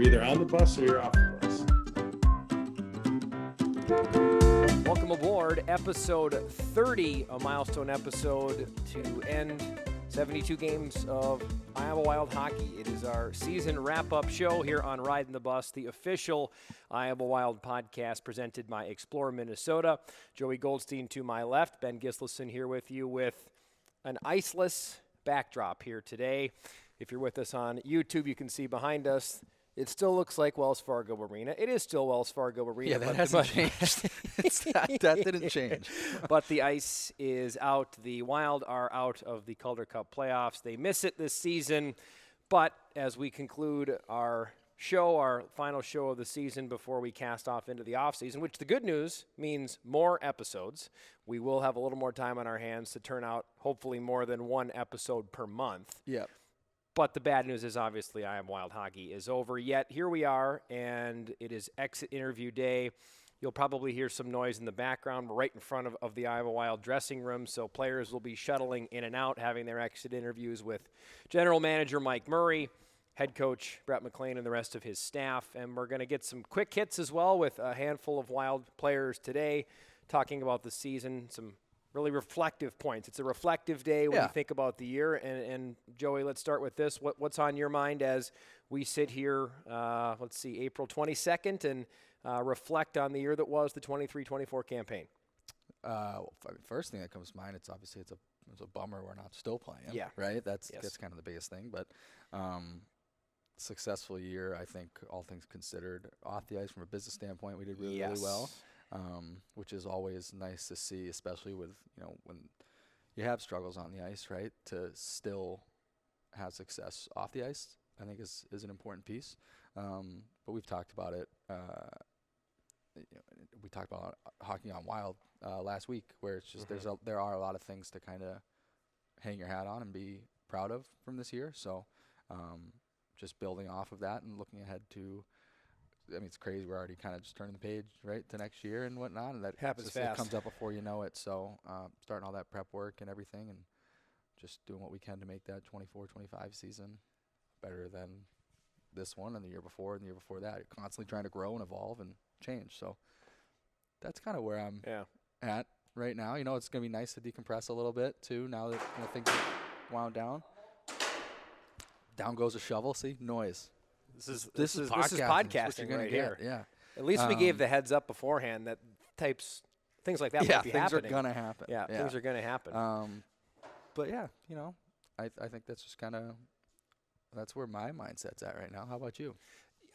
You're either on the bus or you're off the bus. Welcome aboard, episode 30, a milestone episode to end 72 games of Iowa Wild hockey. It is our season wrap-up show here on Ridin the Bus, the official Iowa Wild podcast presented by Explore Minnesota. Joey Goldstein to my left, Ben Gislason here with you with an iceless backdrop here today. If you're with us on YouTube, you can see behind us, it still looks like Wells Fargo Arena. It is still Wells Fargo Arena. Yeah, that hasn't changed. that didn't change. But the ice is out. The Wild are out of the Calder Cup playoffs. They miss it this season. But as we conclude our show, our final show of the season before we cast off into the offseason, which the good news means more episodes. We will have a little more time on our hands to turn out hopefully more than one episode per month. Yep. But the bad news is obviously Iowa Wild hockey is over. Yet here we are, and it is exit interview day. You'll probably hear some noise in the background. We're right in front of the Iowa Wild dressing room, so players will be shuttling in and out, having their exit interviews with general manager Mike Murray, head coach Brett McLean, and the rest of his staff. And we're going to get some quick hits as well with a handful of Wild players today, talking about the season, some really reflective points. It's a reflective day when you think about the year. And Joey, let's start with this. What's on your mind as we sit here, April 22nd, and reflect on the year that was the 23-24 campaign? First thing that comes to mind, it's a bummer we're not still playing. Yeah. Right? That's kind of the biggest thing. But successful year, I think, all things considered. Off the ice from a business standpoint, we did really well. Which is always nice to see, especially with, when you have struggles on the ice, right? To still have success off the ice, I think is an important piece. But we've talked about it. We talked about hockey on Wild last week, where it's just there are a lot of things to kind of hang your hat on and be proud of from this year. So just building off of that and looking ahead to, it's crazy. We're already kind of just turning the page, right, to next year and whatnot. And that happens fast. It comes up before you know it. So starting all that prep work and everything and just doing what we can to make that 24-25 season better than this one and the year before and the year before that. You're constantly trying to grow and evolve and change. So that's kind of where I'm at right now. It's going to be nice to decompress a little bit, too, now that things are wound down. Down goes a shovel. See? Noise. This is podcasting right here. Yeah. At least we gave the heads up beforehand that things like that might be happening. things are gonna happen. Yeah, things are gonna happen. But yeah, I think that's just kind of that's where my mindset's at right now. How about you?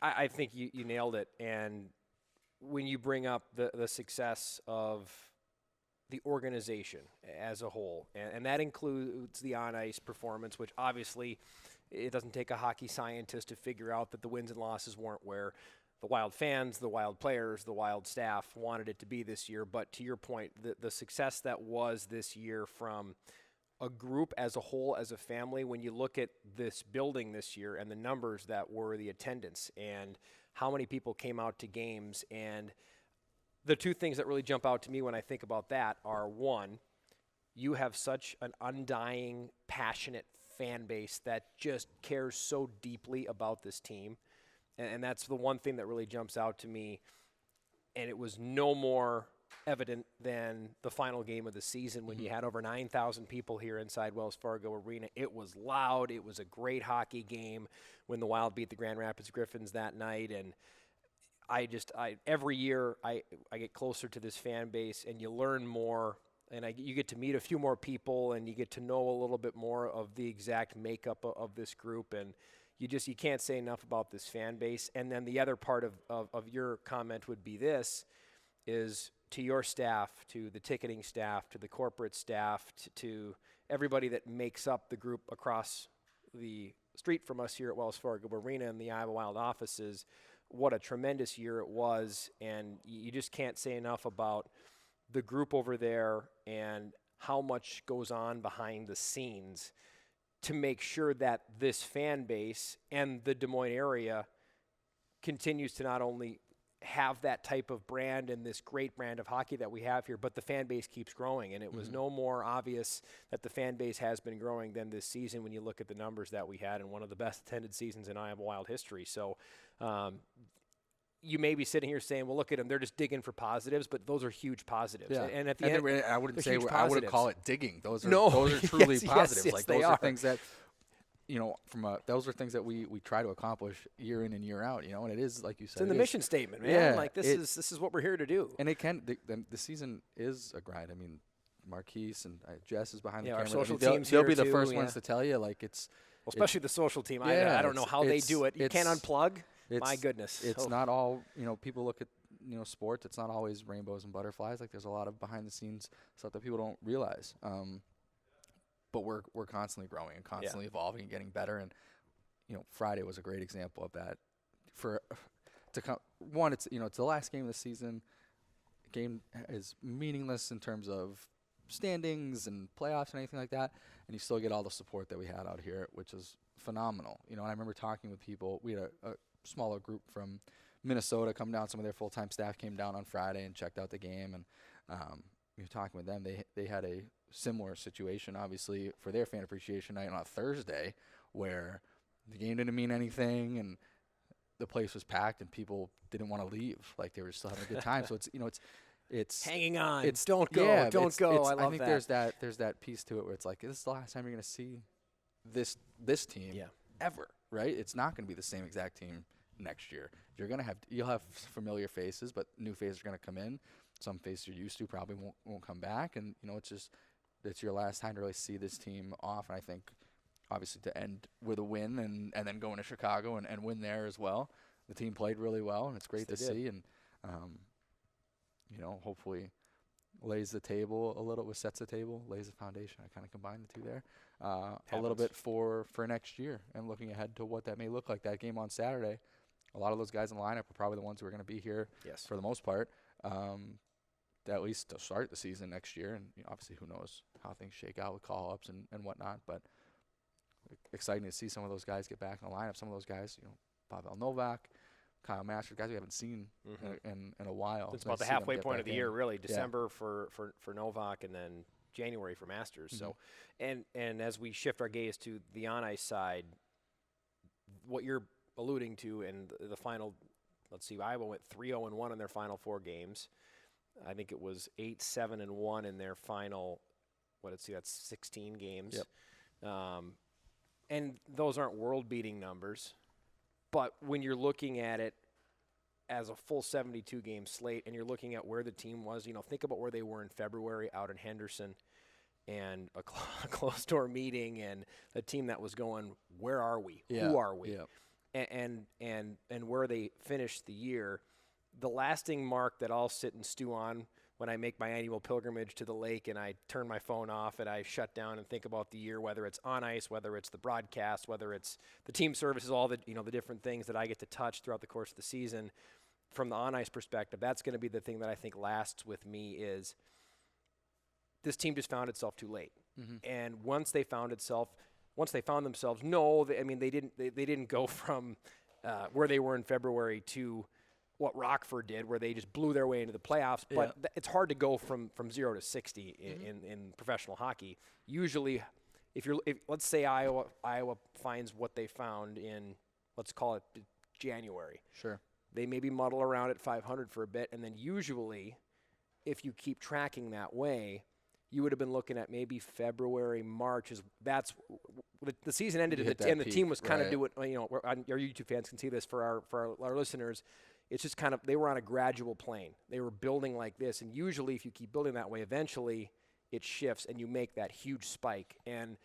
I think you nailed it. And when you bring up the success of the organization as a whole, and that includes the on-ice performance, which obviously it doesn't take a hockey scientist to figure out that the wins and losses weren't where the Wild fans, the Wild players, the Wild staff wanted it to be this year. But to your point, the success that was this year from a group as a whole, as a family, when you look at this building this year and the numbers that were the attendance and how many people came out to games, and the two things that really jump out to me when I think about that are, one, you have such an undying, passionate fan base that just cares so deeply about this team. And that's the one thing that really jumps out to me. And it was no more evident than the final game of the season when you had over 9,000 people here inside Wells Fargo Arena. It was loud. It was a great hockey game when the Wild beat the Grand Rapids Griffins that night. And every year I get closer to this fan base, and you learn more. And you get to meet a few more people, and you get to know a little bit more of the exact makeup of this group. And you can't say enough about this fan base. And then the other part of your comment would be this, is to your staff, to the ticketing staff, to the corporate staff, to everybody that makes up the group across the street from us here at Wells Fargo Arena and the Iowa Wild offices, what a tremendous year it was. And you just can't say enough about the group over there and how much goes on behind the scenes to make sure that this fan base and the Des Moines area continues to not only have that type of brand and this great brand of hockey that we have here, but the fan base keeps growing, and it was no more obvious that the fan base has been growing than this season when you look at the numbers that we had in one of the best attended seasons in Iowa Wild history. So you may be sitting here saying, well, look at them, they're just digging for positives, but those are huge positives. Yeah. And at the end, I wouldn't they're say huge I wouldn't positives. call it digging. Those are truly yes, positives. yes, like they those are are. things that those are things that we try to accomplish year in and year out. And it is like you said. It's in the mission statement, man. Yeah, Like this is what we're here to do. And it can the season is a grind. I mean, Marquise and Jess is behind the our camera. social they'll team's they'll here be the too, first ones to tell you, like it's. Well, especially the social team. Yeah, I don't know how they do it. You can't unplug. My goodness. It's not all, people look at, sports. It's not always rainbows and butterflies. Like there's a lot of behind the scenes stuff that people don't realize. But we're constantly growing and constantly evolving and getting better. And, Friday was a great example of that. It's the last game of the season. Game is meaningless in terms of standings and playoffs and anything like that, and you still get all the support that we had out here, which is phenomenal. And I remember talking with people. We had a smaller group from Minnesota come down. Some of their full-time staff came down on Friday and checked out the game, and we were talking with them. They had a similar situation, obviously, for their fan appreciation night on a Thursday, where the game didn't mean anything, and the place was packed, and people didn't want to leave. Like they were still having a good time. So it's hanging on. It's don't go. Yeah, don't go. I love I think that. there's that piece to it where it's like, this is the last time you're going to see this team ever, right? It's not going to be the same exact team next year. You'll have familiar faces, but new faces are going to come in. Some faces you're used to probably won't come back, and it's your last time to really see this team off. And I think obviously to end with a win and then go into Chicago and win there as well. The team played really well, and it's great to see. And hopefully lays the table a little, sets the table, lays the foundation. I kind of combine the two there a little bit for next year and looking ahead to what that may look like. That game on Saturday, a lot of those guys in the lineup are probably the ones who are going to be here for the most part, at least to start the season next year. And obviously who knows how things shake out with call-ups and whatnot, but exciting to see some of those guys get back in the lineup. Some of those guys, Pavel Novak, Kyle Masters, guys we haven't seen in a while. It's about the halfway point of the year, really. December for Novak, and then January for Masters. So, and as we shift our gaze to the on-ice side, what you're alluding to in the final, let's see, Iowa went 3-0-1 in their final 4 games. I think it was 8-7-1 in their final, that's 16 games. Yep. And those aren't world-beating numbers. But when you're looking at it as a full 72-game slate and you're looking at where the team was, think about where they were in February out in Henderson and a closed-door meeting and a team that was going, where are we? Yeah. Who are we? Yeah. And where they finished the year, the lasting mark that I'll sit and stew on when I make my annual pilgrimage to the lake and I turn my phone off and I shut down and think about the year, whether it's on ice, whether it's the broadcast, whether it's the team services, all the the different things that I get to touch throughout the course of the season. From the on ice perspective, that's going to be the thing that I think lasts with me is this team just found itself too late. And once they found themselves, they didn't go from where they were in February to what Rockford did, where they just blew their way into the playoffs. But it's hard to go from 0 to 60 in professional hockey. Usually, if let's say Iowa finds what they found in, let's call it January. Sure. They maybe muddle around at 500 for a bit, and then usually, if you keep tracking that way, you would have been looking at maybe February, March. The season ended, and the team was kind of doing. Our YouTube fans can see this for our listeners. It's just kind of, they were on a gradual plane. They were building like this, and usually if you keep building that way, eventually it shifts and you make that huge spike. And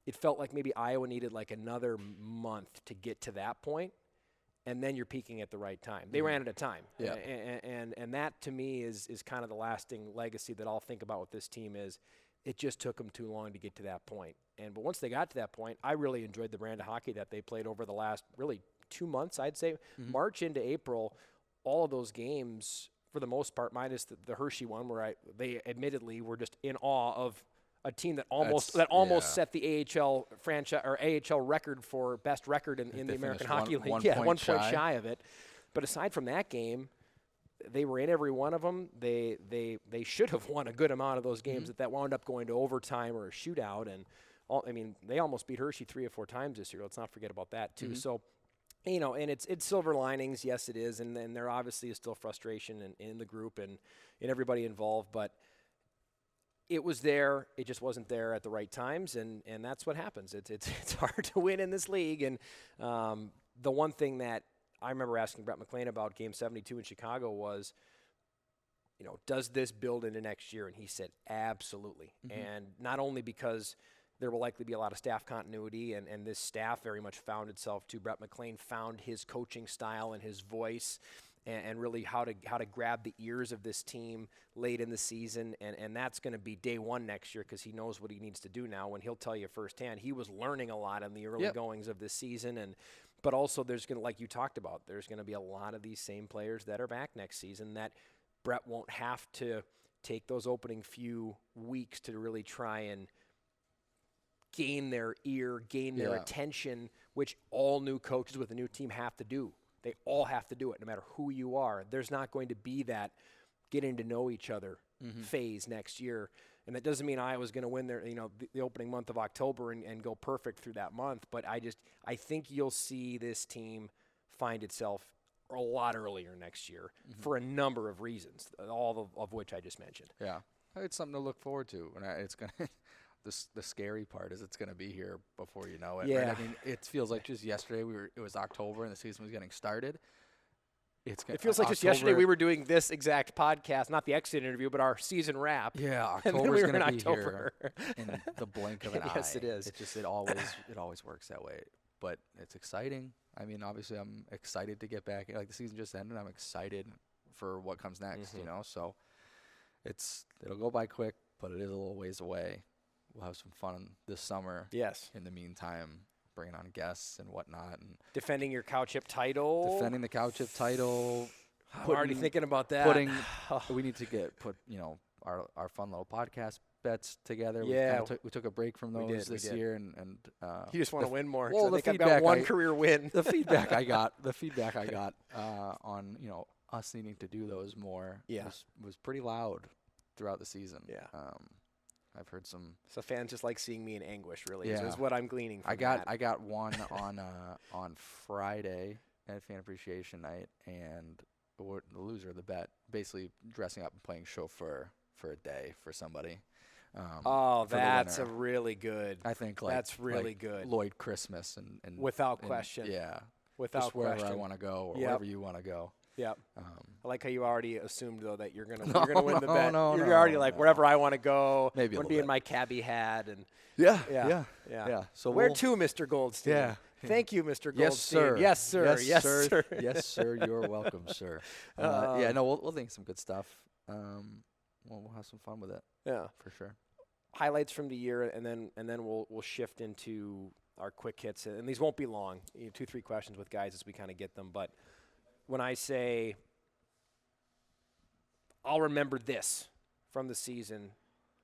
it felt like maybe Iowa needed like another month to get to that point, and then you're peaking at the right time. They ran out of time. Yeah. And that to me is kind of the lasting legacy that I'll think about with this team is it just took them too long to get to that point. But once they got to that point, I really enjoyed the brand of hockey that they played over the last really 2 months, I'd say. March into April, all of those games, for the most part, minus the Hershey one, where they admittedly were just in awe of a team that almost set the AHL franchise or AHL record for best record in the American Hockey League. 1 1 point shy of it. But aside from that game, they were in every one of them. They should have won a good amount of those games that wound up going to overtime or a shootout. And they almost beat Hershey 3 or 4 times this year. Let's not forget about that too. So, and it's silver linings. Yes, it is. And then there obviously is still frustration in the group and in everybody involved. But it was there. It just wasn't there at the right times. And that's what happens. It's hard to win in this league. And the one thing that I remember asking Brett McLean about Game 72 in Chicago was, does this build into next year? And he said, absolutely. And not only because there will likely be a lot of staff continuity, and this staff very much found itself to Brett McLean found his coaching style and his voice and really how to grab the ears of this team late in the season. And that's going to be day one next year because he knows what he needs to do now. When he'll tell you firsthand, he was learning a lot in the early goings of this season. But also there's going to, like you talked about, there's going to be a lot of these same players that are back next season that Brett won't have to take those opening few weeks to really try and gain their ear, gain their attention, which all new coaches with a new team have to do. They all have to do it, no matter who you are. There's not going to be that getting to know each other phase next year. And that doesn't mean Iowa's going to win their, the opening month of October and go perfect through that month. But I think you'll see this team find itself a lot earlier next year for a number of reasons, all of which I just mentioned. Yeah, it's something to look forward to, and it's gonna. The scary part is it's going to be here before you know it. Yeah. Right? I mean, it feels like just yesterday it was October and the season was getting started. It feels like just yesterday we were doing this exact podcast, not the exit interview, but our season wrap. Yeah, October's going to be October. here in the blink of an eye. Yes, it is. It always works that way. But it's exciting. I mean, obviously, I'm excited to get back. Like the season just ended, I'm excited for what comes next. So it'll go by quick, but it is a little ways away. We'll have some fun this summer. Yes. In the meantime, bringing on guests and whatnot, and defending your cow chip title. Defending the cow chip title. I'm already thinking about that. We need to put our fun little podcast bets together. Yeah. We took a break from those this year, and you just want to win more. Well, I think I've got one career win. The feedback I got on us needing to do those more was pretty loud throughout the season. Yeah. I've heard some. So fans just like seeing me in anguish, really. Yeah. Is what I'm gleaning from I got one on Friday at Fan Appreciation Night, and the loser of the bet basically dressing up and playing chauffeur for a day for somebody. That's a really good. I think that's really good. Lloyd Christmas and without question. Yeah. Without just wherever question. I want to go or wherever you want to go. Yep. I like how you already assumed though that you're gonna win the bet. No, you're already like wherever I want to go. Maybe I'm gonna be in my cabbie hat and. Yeah. So where to, Mr. Goldstein? Yeah. Thank you, Mr. Goldstein. Yes, sir. Yes, sir. Yes, sir. Yes, sir. You're welcome, sir. We'll think some good stuff. We'll have some fun with it. Yeah, for sure. Highlights from the year, and then we'll shift into our quick hits, and these won't be long. 2-3 questions with guys as we kind of get them. But when I say I'll remember this from the season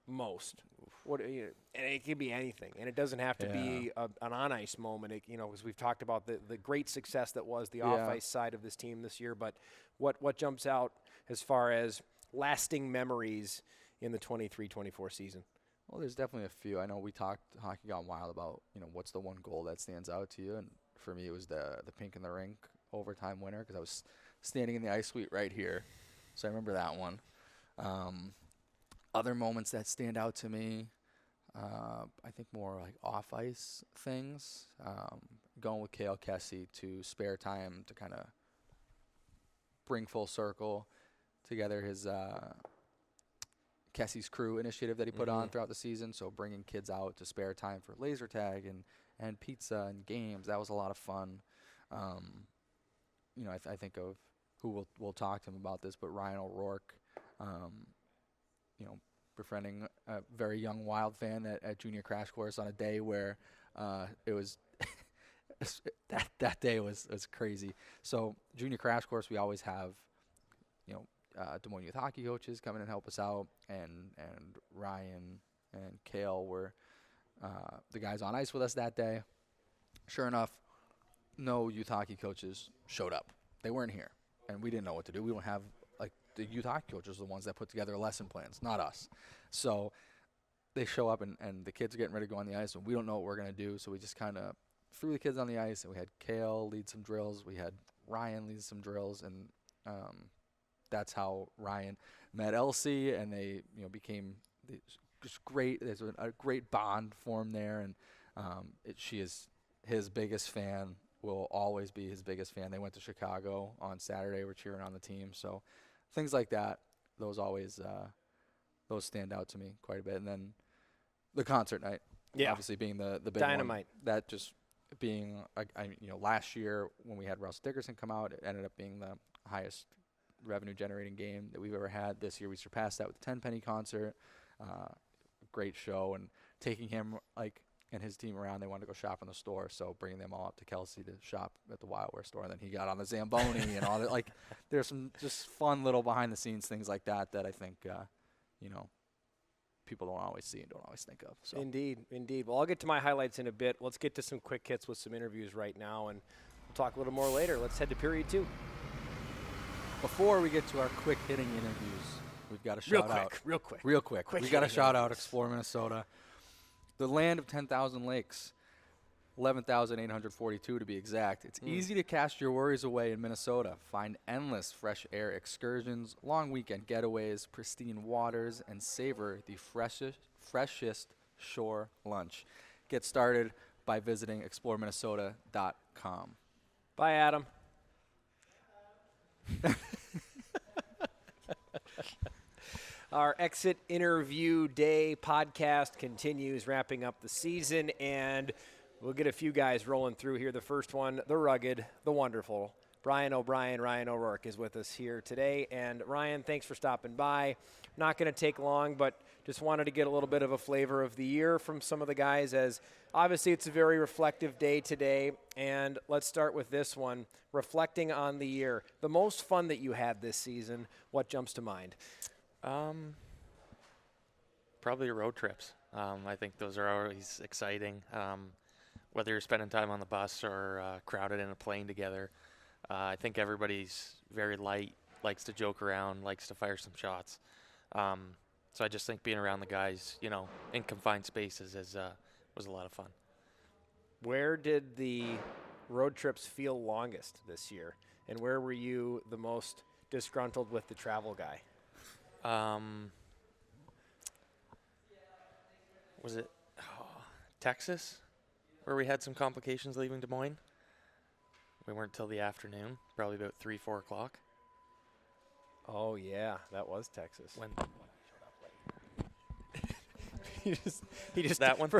most, and it can be anything, and it doesn't have to be an on-ice moment. Because we've talked about the great success that was the off-ice side of this team this year. But what jumps out as far as lasting memories in the 23-24 season? Well, there's definitely a few. I know we talked Hockey Gone Wild about what's the one goal that stands out to you, and for me it was the pink in the rink overtime winner because I was standing in the ice suite right here, so I remember that one. Other moments that stand out to me, I think more like off-ice things. Going with Cale Kessie to spare time to kind of bring full circle together his Kessie's Crew initiative that he put on throughout the season. So bringing kids out to spare time for laser tag and pizza and games. That was a lot of fun. I think of who we'll talk to him about this, but Ryan O'Rourke, befriending a very young Wild fan at Junior Crash Course on a day where it was that day was crazy. So Junior Crash Course, we always have Des Moines youth hockey coaches come in and help us out, and Ryan and Cale were the guys on ice with us that day. Sure enough, no youth hockey coaches showed up. They weren't here, and we didn't know what to do. We don't have the youth hockey coaches are the ones that put together lesson plans, not us. So they show up and the kids are getting ready to go on the ice, and we don't know what we're going to do. So we just kind of threw the kids on the ice, and we had Kale lead some drills. We had Ryan lead some drills, and that's how Ryan met Elsie, and they became just great. There's a great bond formed there, and she is his biggest fan, will always be his biggest fan. They went to Chicago on Saturday. We're cheering on the team. So things like that, those always those stand out to me quite a bit. And then the concert night, obviously being the big Dynamite. one. That just being, last year when we had Russ Dickerson come out, it ended up being the highest revenue-generating game that we've ever had. This year we surpassed that with the 10 Penny concert. Great show, and taking him and his team around. They wanted to go shop in the store, so bringing them all up to Kelsey to shop at the Wildware store, and then he got on the Zamboni and all that. There's some just fun little behind-the-scenes things like that I think people don't always see and don't always think of. So. Indeed. Well, I'll get to my highlights in a bit. Let's get to some quick hits with some interviews right now, and we'll talk a little more later. Let's head to period 2. Before we get to our quick hitting interviews, we've got a shout out. Real quick. We got to shout out Explore Minnesota, the land of 10,000 lakes, 11,842 to be exact. It's easy to cast your worries away in Minnesota. Find endless fresh air excursions, long weekend getaways, pristine waters, and savor the freshest shore lunch. Get started by visiting exploreminnesota.com. Bye, Adam. Our exit interview day podcast continues, wrapping up the season, and we'll get a few guys rolling through here. The first one, the rugged, the wonderful, Ryan O'Rourke is with us here today. And Ryan, thanks for stopping by. Not going to take long, but just wanted to get a little bit of a flavor of the year from some of the guys, as obviously it's a very reflective day today. And let's start with this one, reflecting on the year. The most fun that you had this season, what jumps to mind? Probably road trips. I think those are always exciting. Whether you're spending time on the bus or crowded in a plane together, I think everybody's very light, likes to joke around, likes to fire some shots. So I just think being around the guys, in confined spaces was a lot of fun. Where did the road trips feel longest this year? And where were you the most disgruntled with the travel guy? Was it Texas, where we had some complications leaving Des Moines? We weren't till the afternoon, probably about 3, 4 o'clock. Oh yeah, that was Texas. When he just that one.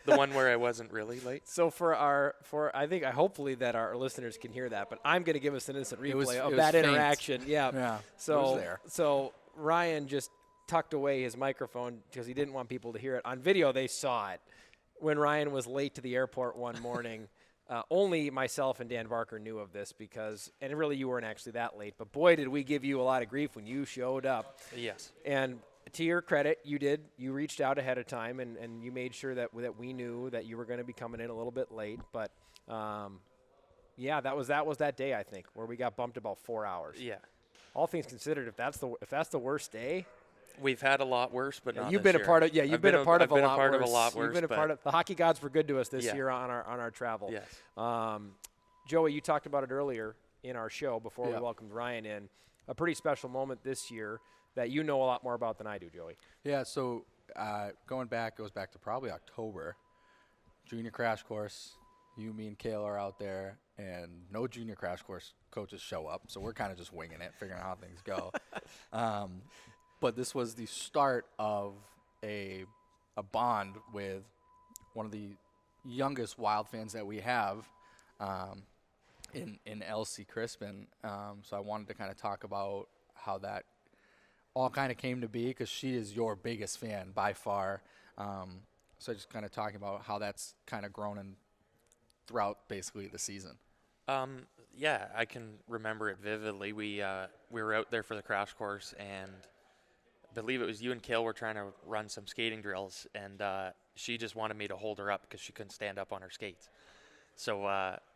The one where I wasn't really late. So hopefully that our listeners can hear that, but I'm going to give us an instant replay of that interaction. Yeah. So Ryan just tucked away his microphone because he didn't want people to hear it. On video, they saw it when Ryan was late to the airport one morning. Only myself and Dan Barker knew of this and really you weren't actually that late, but boy, did we give you a lot of grief when you showed up. Yes. And to your credit, you did. You reached out ahead of time, and you made sure that we knew that you were going to be coming in a little bit late. But, that was that day, I think, where we got bumped about 4 hours. Yeah. All things considered, if that's the worst day. We've had a lot worse, but not you've been this a part of. year. Yeah, you've been a part of a lot worse. You've been a part of the hockey gods were good to us this year on our travel. Yes. Joey, you talked about it earlier in our show before we welcomed Ryan in. A pretty special moment this year that you know a lot more about than I do, Joey. Yeah, so goes back to probably October. Junior crash course. You, me, and Kale are out there, and no junior crash course coaches show up, so we're kind of just winging it, figuring out how things go. But this was the start of a bond with one of the youngest Wild fans that we have in Elsie Crispin. So I wanted to kind of talk about how that all kind of came to be, because she is your biggest fan by far. So just kind of talking about how that's kind of grown and throughout basically the season. Yeah, I can remember it vividly. We were out there for the crash course, and I believe it was you and Kale were trying to run some skating drills, and she just wanted me to hold her up because she couldn't stand up on her skates. So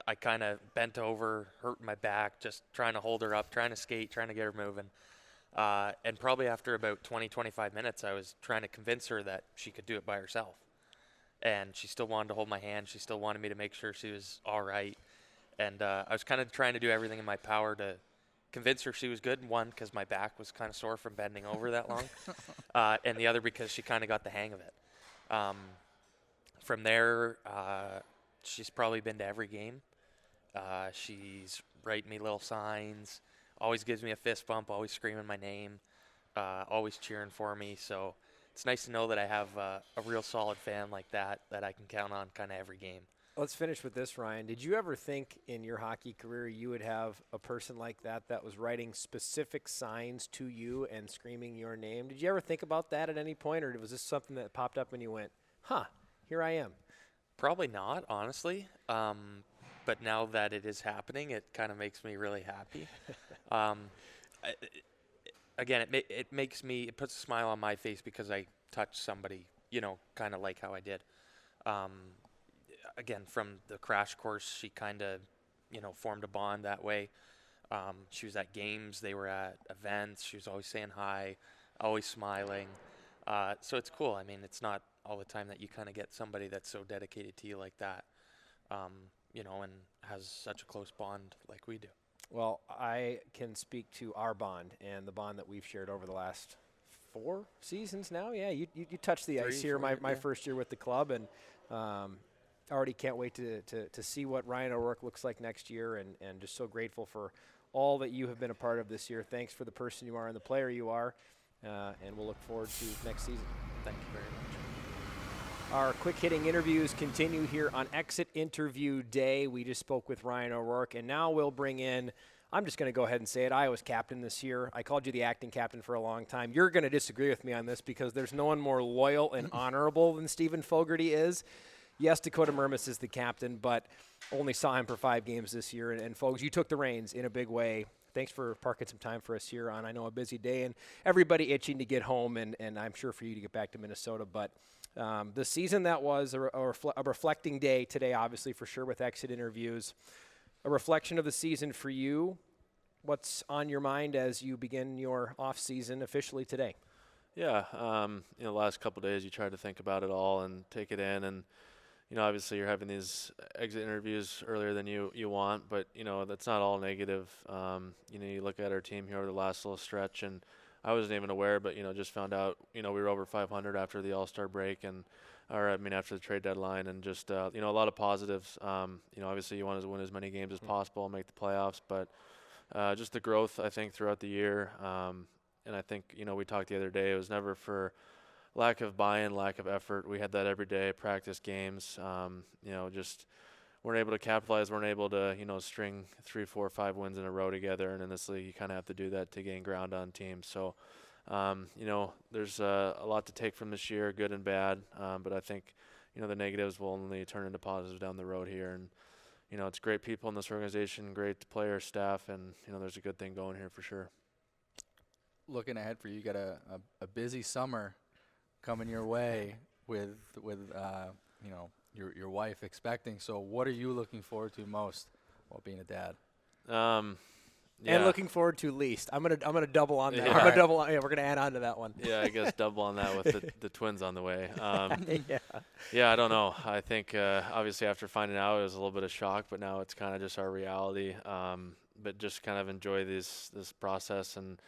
I kind of bent over, hurt my back, just trying to hold her up, trying to skate, trying to get her moving. And probably after about 20, 25 minutes, I was trying to convince her that she could do it by herself. And she still wanted to hold my hand. She still wanted me to make sure she was all right. And I was kind of trying to do everything in my power to convince her she was good. One, because my back was kind of sore from bending over that long. And the other, because she kind of got the hang of it. From there, she's probably been to every game. She's writing me little signs, always gives me a fist bump, always screaming my name, always cheering for me. So it's nice to know that I have a real solid fan like that I can count on kind of every game. Let's finish with this, Ryan. Did you ever think in your hockey career you would have a person like that was writing specific signs to you and screaming your name? Did you ever think about that at any point, or was this something that popped up and you went, here I am? Probably not, honestly. But now that it is happening, it kind of makes me really happy. Again, it puts a smile on my face because I touched somebody, kind of like how I did. Again, from the crash course, she kind of, formed a bond that way. She was at games, they were at events, she was always saying hi, always smiling. So it's cool. I mean, it's not all the time that you kind of get somebody that's so dedicated to you like that, and has such a close bond like we do. Well, I can speak to our bond and the bond that we've shared over the last 4 seasons now. Yeah, you touched the ice here my first year with the club, and already can't wait to see what Ryan O'Rourke looks like next year, and just so grateful for all that you have been a part of this year. Thanks for the person you are and the player you are, and we'll look forward to next season. Thank you very much. Our quick-hitting interviews continue here on Exit Interview Day. We just spoke with Ryan O'Rourke, and now we'll bring in, I'm just going to go ahead and say it, Iowa's captain this year. I called you the acting captain for a long time. You're going to disagree with me on this because there's no one more loyal and honorable than Stephen Fogarty is. Yes, Dakota Murmis is the captain, but only saw him for 5 games this year. And folks, you took the reins in a big way. Thanks for parking some time for us here on, I know, a busy day, and everybody itching to get home, and I'm sure for you to get back to Minnesota. But the season that was a reflecting day today, obviously, for sure, with exit interviews. A reflection of the season for you. What's on your mind as you begin your off season officially today? Yeah, the last couple of days you try to think about it all and take it in, and obviously you're having these exit interviews earlier than you want, but that's not all negative. You look at our team here over the last little stretch, and I wasn't even aware, but just found out we were over 500 after the All-Star break, after the trade deadline, and just a lot of positives. Obviously you want to win as many games as possible and make the playoffs, but just the growth I think throughout the year. And I think, we talked the other day, it was never for lack of buy-in, lack of effort. We had that every day, practice games, just weren't able to capitalize, weren't able to, string 3, 4, 5 wins in a row together. And in this league, you kind of have to do that to gain ground on teams. So, there's a lot to take from this year, good and bad. But I think, the negatives will only turn into positives down the road here. And, it's great people in this organization, great player staff, and, there's a good thing going here for sure. Looking ahead for you, got a busy summer coming your way with your wife expecting. So what are you looking forward to most while being a dad? Yeah. And looking forward to least. I'm gonna double on that. Yeah. I'm gonna double on. Yeah, we're gonna add on to that one. Yeah, I guess double on that with the twins on the way. Yeah. Yeah, I don't know. I think obviously after finding out, it was a little bit of shock, but now it's kind of just our reality. But just kind of enjoy this process and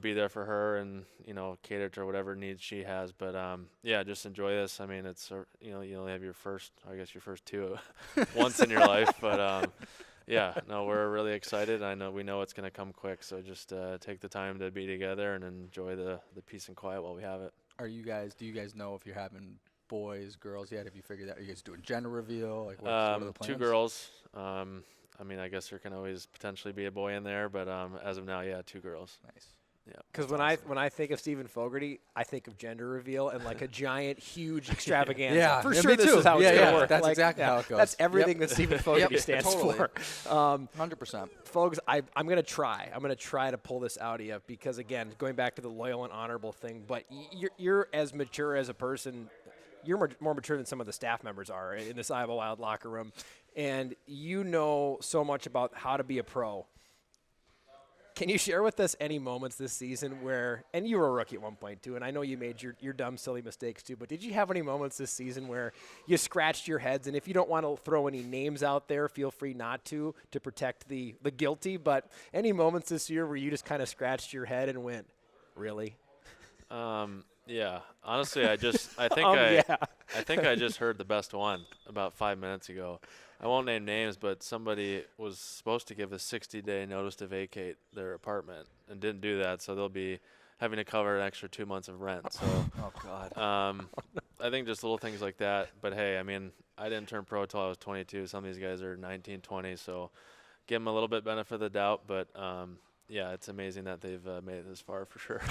be there for her and cater to whatever needs she has. But yeah, just enjoy this. I mean, it's you only have your first 2 once in your life, but yeah, no, we're really excited. We know it's going to come quick, so just take the time to be together and enjoy the peace and quiet while we have it. Do you guys know if you're having boys, girls yet? Have you figured that? Are you guys doing gender reveal? Like what are the plans? 2 girls. I guess there can always potentially be a boy in there, but as of now, yeah, 2 girls. Nice. Yeah. Because when I think of Stephen Fogarty, I think of gender reveal and like a giant, huge extravaganza. Yeah, for yeah, sure. me This too. is how it's Yeah, gonna yeah, work. that's exactly how it goes. That's everything Yep. that Stephen Fogarty Yep, stands totally. for. 100%. Folks, I'm gonna try. I'm gonna try to pull this out of you because again, going back to the loyal and honorable thing. But you're as mature as a person. You're more mature than some of the staff members are in this Iowa Wild locker room. and you know so much about how to be a pro. Can you share with us any moments this season where, and you were a rookie at one point too, and I know you made your dumb, silly mistakes too, but did you have any moments this season where you scratched your heads? And if you don't want to throw any names out there, feel free not to protect the guilty, but any moments this year where you just kind of scratched your head and went, really? Yeah. Honestly, I think I think I just heard the best one about 5 minutes ago. I won't name names, but somebody was supposed to give a 60-day notice to vacate their apartment and didn't do that, so they'll be having to cover an extra 2 months of rent. So, Oh God. I think just little things like that. But hey, I mean, I didn't turn pro till I was 22. Some of these guys are 19, 20, so give them a little bit benefit of the doubt. But yeah, it's amazing that they've made it this far for sure.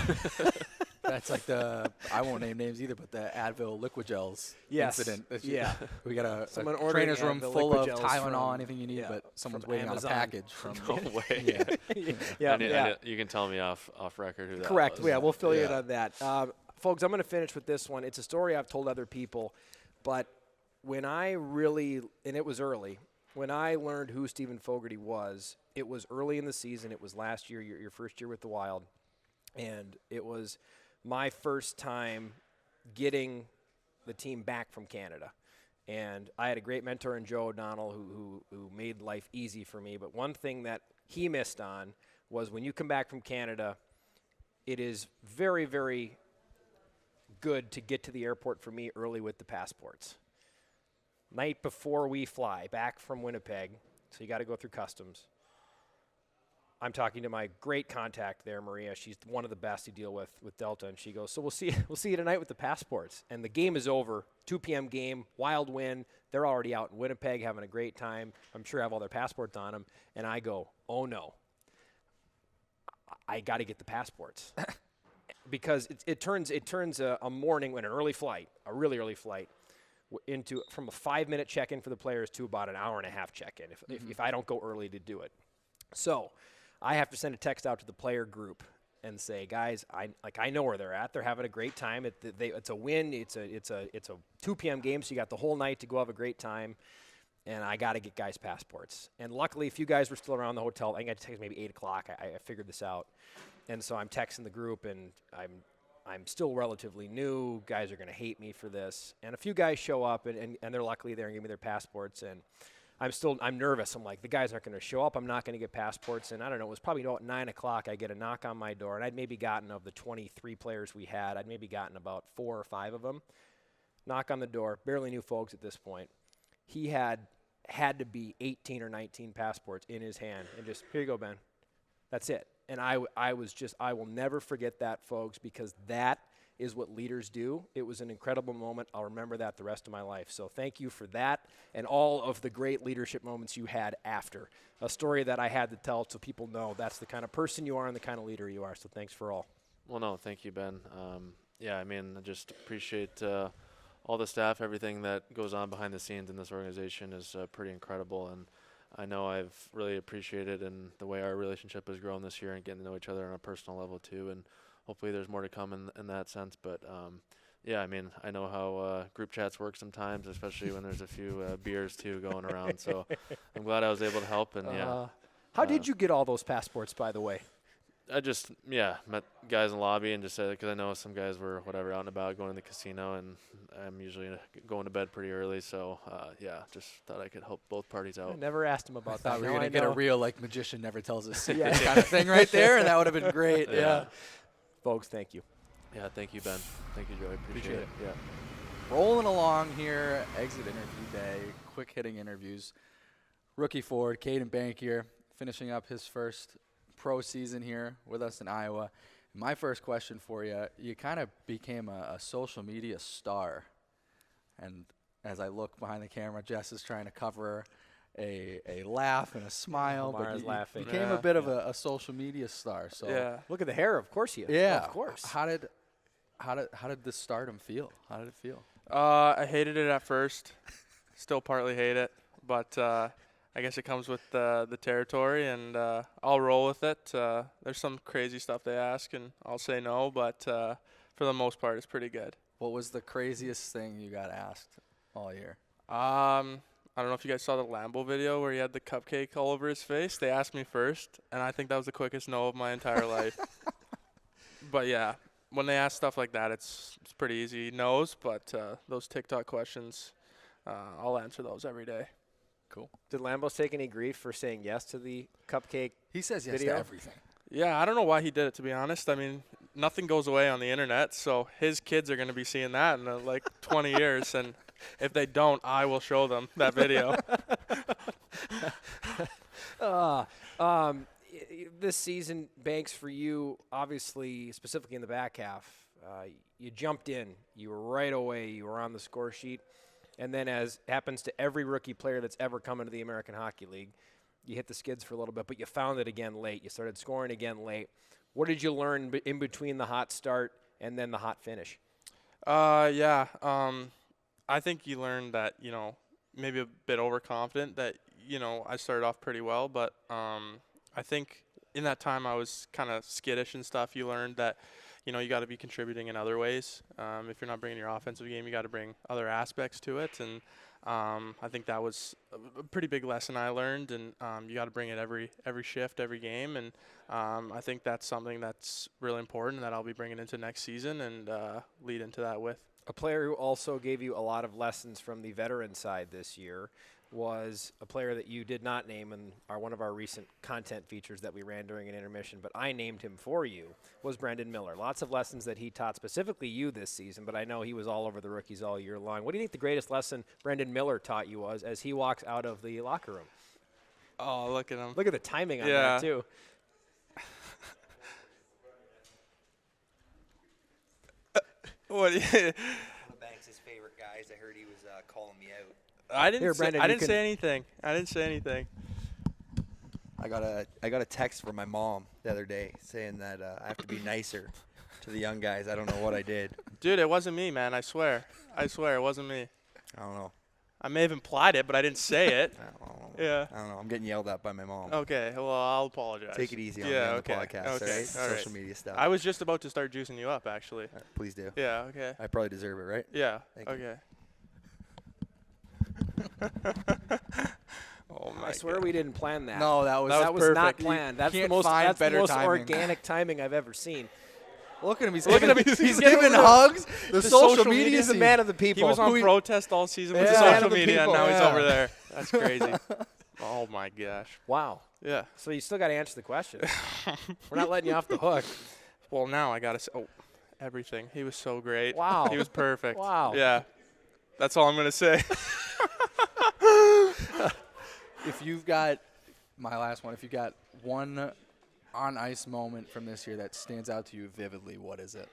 That's like I won't name names either, but the Advil liquid gels Yes. incident. Yeah. We got Someone a ordering trainer's room Advil full liquid of gels Tylenol, from- anything you need, yeah, but someone's from waiting Amazon. on a package from. No way. Yeah. Yeah, You can tell me off record who that Correct. was. Yeah, we'll fill you in Yeah. on that. Folks, I'm going to finish with this one. It's a story I've told other people, but when I really, and it was early, when I learned who Stephen Fogarty was, it was early in the season. It was last year, your first year with the Wild, and it was my first time getting the team back from Canada. And I had a great mentor in Joe O'Donnell who made life easy for me. But one thing that he missed on was when you come back from Canada, it is very, very good to get to the airport for me early with the passports. Night before we fly back from Winnipeg, so you got to go through customs. I'm talking to my great contact there, Maria. She's one of the best to deal with Delta, and she goes, "So we'll see you tonight with the passports." And the game is over, 2 p.m. game, Wild win. They're already out in Winnipeg having a great time. I'm sure have all their passports on them. And I go, "Oh no, I got to get the passports." Because it turns a morning when an early flight, a really early flight, into from a 5-minute check-in for the players to about an hour and a half check-in if I don't go early to do it. So I have to send a text out to the player group and say, guys, I know where they're at. They're having a great time. It's a win. It's a 2 p.m. game, so you got the whole night to go have a great time. And I got to get guys' passports. And luckily, a few guys were still around the hotel. I think I texted maybe 8 o'clock. I figured this out. And so I'm texting the group, and I'm still relatively new. Guys are going to hate me for this. And a few guys show up, and they're luckily there and give me their passports. And I'm nervous. I'm like, the guys aren't going to show up. I'm not going to get passports. And I don't know, it was probably about 9 o'clock. I get a knock on my door, and I'd maybe gotten, of the 23 players we had, I'd maybe gotten about 4 or 5 of them. Knock on the door, barely knew folks at this point. He had to be 18 or 19 passports in his hand, and just, here you go, Ben. That's it. And I will never forget that, folks, because that is what leaders do. It was an incredible moment. I'll remember that the rest of my life. So thank you for that and all of the great leadership moments you had after. A story that I had to tell so people know that's the kind of person you are and the kind of leader you are. So thanks for all. Well, no, thank you, Ben. Yeah, I mean, I just appreciate all the staff, everything that goes on behind the scenes in this organization is pretty incredible. And I know I've really appreciated and the way our relationship has grown this year and getting to know each other on a personal level too. And hopefully there's more to come in that sense. But yeah, I mean, I know how group chats work sometimes, especially when there's a few beers too going around. So I'm glad I was able to help. And yeah. How did you get all those passports, by the way? I just, met guys in the lobby and just said, because I know some guys were, out and about going to the casino, and I'm usually going to bed pretty early. So, yeah, just thought I could help both parties out. I never asked him about that. Thought we were Now going I to get a know. real, magician never tells us secrets kind of thing right there, and that would have been great. Yeah. Folks, thank you. Yeah, thank you, Ben. Thank you, Joey. Appreciate it. Yeah. Rolling along here, exit interview day, quick hitting interviews. Rookie forward, Caedan Bankier, finishing up his first pro season here with us in Iowa. My first question for you, you kind of became a social media star. And as I look behind the camera, Jess is trying to cover a laugh and a smile. Mara's but laughing. became a Yeah. bit of a social media star. So Yeah. Look at the hair, of course you. yeah, Of course. How did this stardom feel? How did it feel? I hated it at first. Still partly hate it, but I guess it comes with the territory, and I'll roll with it. There's some crazy stuff they ask, and I'll say no, but for the most part, it's pretty good. What was the craziest thing you got asked all year? I don't know if you guys saw the Lambo video where he had the cupcake all over his face. They asked me first, and I think that was the quickest no of my entire life. But yeah, when they ask stuff like that, it's pretty easy no's. But those TikTok questions, I'll answer those every day. Cool. Did Lambos take any grief for saying yes to the cupcake? He says yes Video? to everything. Yeah, I don't know why he did it, to be honest. I mean, nothing goes away on the internet, so his kids are going to be seeing that in like 20 years, and if they don't, I will show them that video. This season, Banks, for you, obviously, specifically in the back half, you jumped in. You were right away. You were on the score sheet. And then, as happens to every rookie player that's ever come into the American Hockey League, you hit the skids for a little bit, but you found it again late. You started scoring again late. What did you learn in between the hot start and then the hot finish? I think you learned that, maybe a bit overconfident that, I started off pretty well, but I think in that time I was kind of skittish and stuff. You learned that, you got to be contributing in other ways. If you're not bringing your offensive game, you got to bring other aspects to it. And I think that was a pretty big lesson I learned. And you got to bring it every shift, every game. And I think that's something that's really important that I'll be bringing into next season and lead into that with. A player who also gave you a lot of lessons from the veteran side this year was a player that you did not name in one of our recent content features that we ran during an intermission, but I named him for you, was Brendan Miller. Lots of lessons that he taught specifically you this season, but I know he was all over the rookies all year long. What do you think the greatest lesson Brendan Miller taught you was as he walks out of the locker room? Oh, look at him. Look at the timing on Yeah. that, too. What? One of Banks' favorite guys. I heard he was calling me out. I didn't. Here, Brendan, I you didn't say anything. I didn't say anything. I got a text from my mom the other day saying that I have to be nicer to the young guys. I don't know what I did. Dude, it wasn't me, man. I swear, it wasn't me. I don't know. I may have implied it, but I didn't say it. I don't know. Yeah. I don't know. I'm getting yelled at by my mom. Okay. Well, I'll apologize. Take it easy on Yeah, me on okay, the podcast. okay, All right? all right. Social media stuff. I was just about to start juicing you up, actually. All right, please do. Yeah. Okay. I probably deserve it, right? Yeah. Thank you. Okay. Oh my! I swear we didn't plan that. No, that was That was not perfect. planned. You That's the can't most, find that's the better most timing. organic timing I've ever seen. Look at him. He's Look giving, at him. he's giving hugs. The social media He's a man of the people. He was on Who- protest all season with Yeah. the Man social of the media, and people, now he's yeah. over there. That's crazy. Oh my gosh. Wow. Yeah. So you still got to answer the question. We're not letting you off the hook. Well, now I gotta say, everything. He was so great. Wow. He was perfect. Wow. Yeah. That's all I'm gonna say. If you've got my last one, if you got one on ice moment from this year that stands out to you vividly, what is it?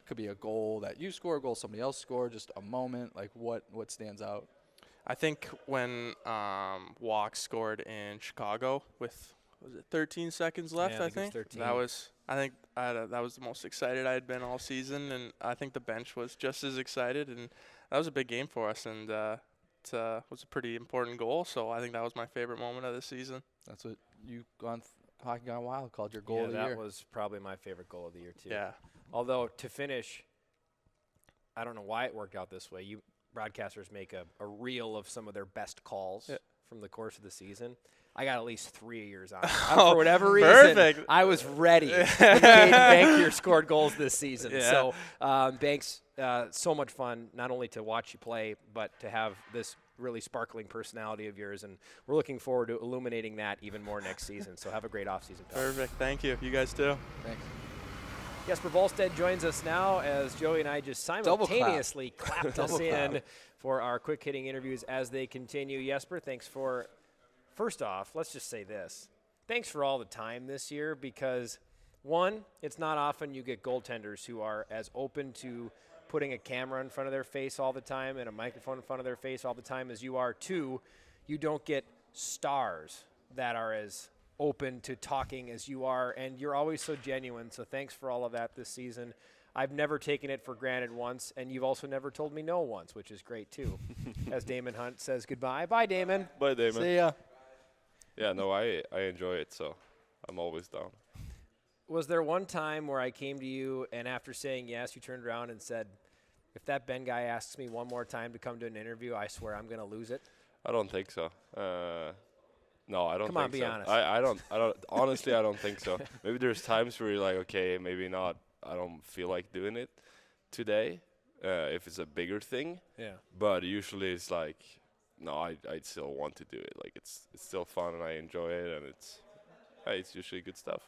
Could be a goal that you score, a goal somebody else scored, just a moment. Like what stands out? I think when Walk scored in Chicago with 13 seconds left. Yeah, I I think it was think 13. that was. I think that was the most excited I had been all season, and I think the bench was just as excited. And that was a big game for us, and it was a pretty important goal. So I think that was my favorite moment of the season. That's what you on Hockey Gone Wild called your goal Yeah, of the that year. was probably my favorite goal of the year, too. Yeah. Although, to finish, I don't know why it worked out this way. You broadcasters make a reel of some of their best calls from the course of the season. I got at least 3 years on it. For whatever reason, perfect. I was ready. when Caedan Bankier scored goals this season. Yeah. So, Banks, so much fun, not only to watch you play, but to have this really sparkling personality of yours. And we're looking forward to illuminating that even more next season. So have a great offseason, pal. Perfect. Thank you. You guys too. Thanks. Jesper Wallstedt joins us now as Joey and I just simultaneously clapped us in for our quick hitting interviews as they continue. Jesper, thanks for, first off, let's just say this. Thanks for all the time this year because, one, it's not often you get goaltenders who are as open to putting a camera in front of their face all the time and a microphone in front of their face all the time as you are. Two, you don't get stars that are as open to talking as you are, and you're always so genuine, so thanks for all of that this season. I've never taken it for granted once, and you've also never told me no once, which is great too. As Damon Hunt says goodbye. Bye, Damon. Bye, Damon. See ya. Yeah, no, I enjoy it, so I'm always down. Was there one time where I came to you, and after saying yes, you turned around and said, If that Ben guy asks me one more time to come to an interview, I swear I'm going to lose it. I don't think so. No, I don't Come think on, be so. honest. I don't honestly I don't think so. Maybe there's times where you're like, okay, maybe not. I don't feel like doing it today. If it's a bigger thing. Yeah. But usually it's like, no, I'd still want to do it. Like it's still fun and I enjoy it and it's usually good stuff.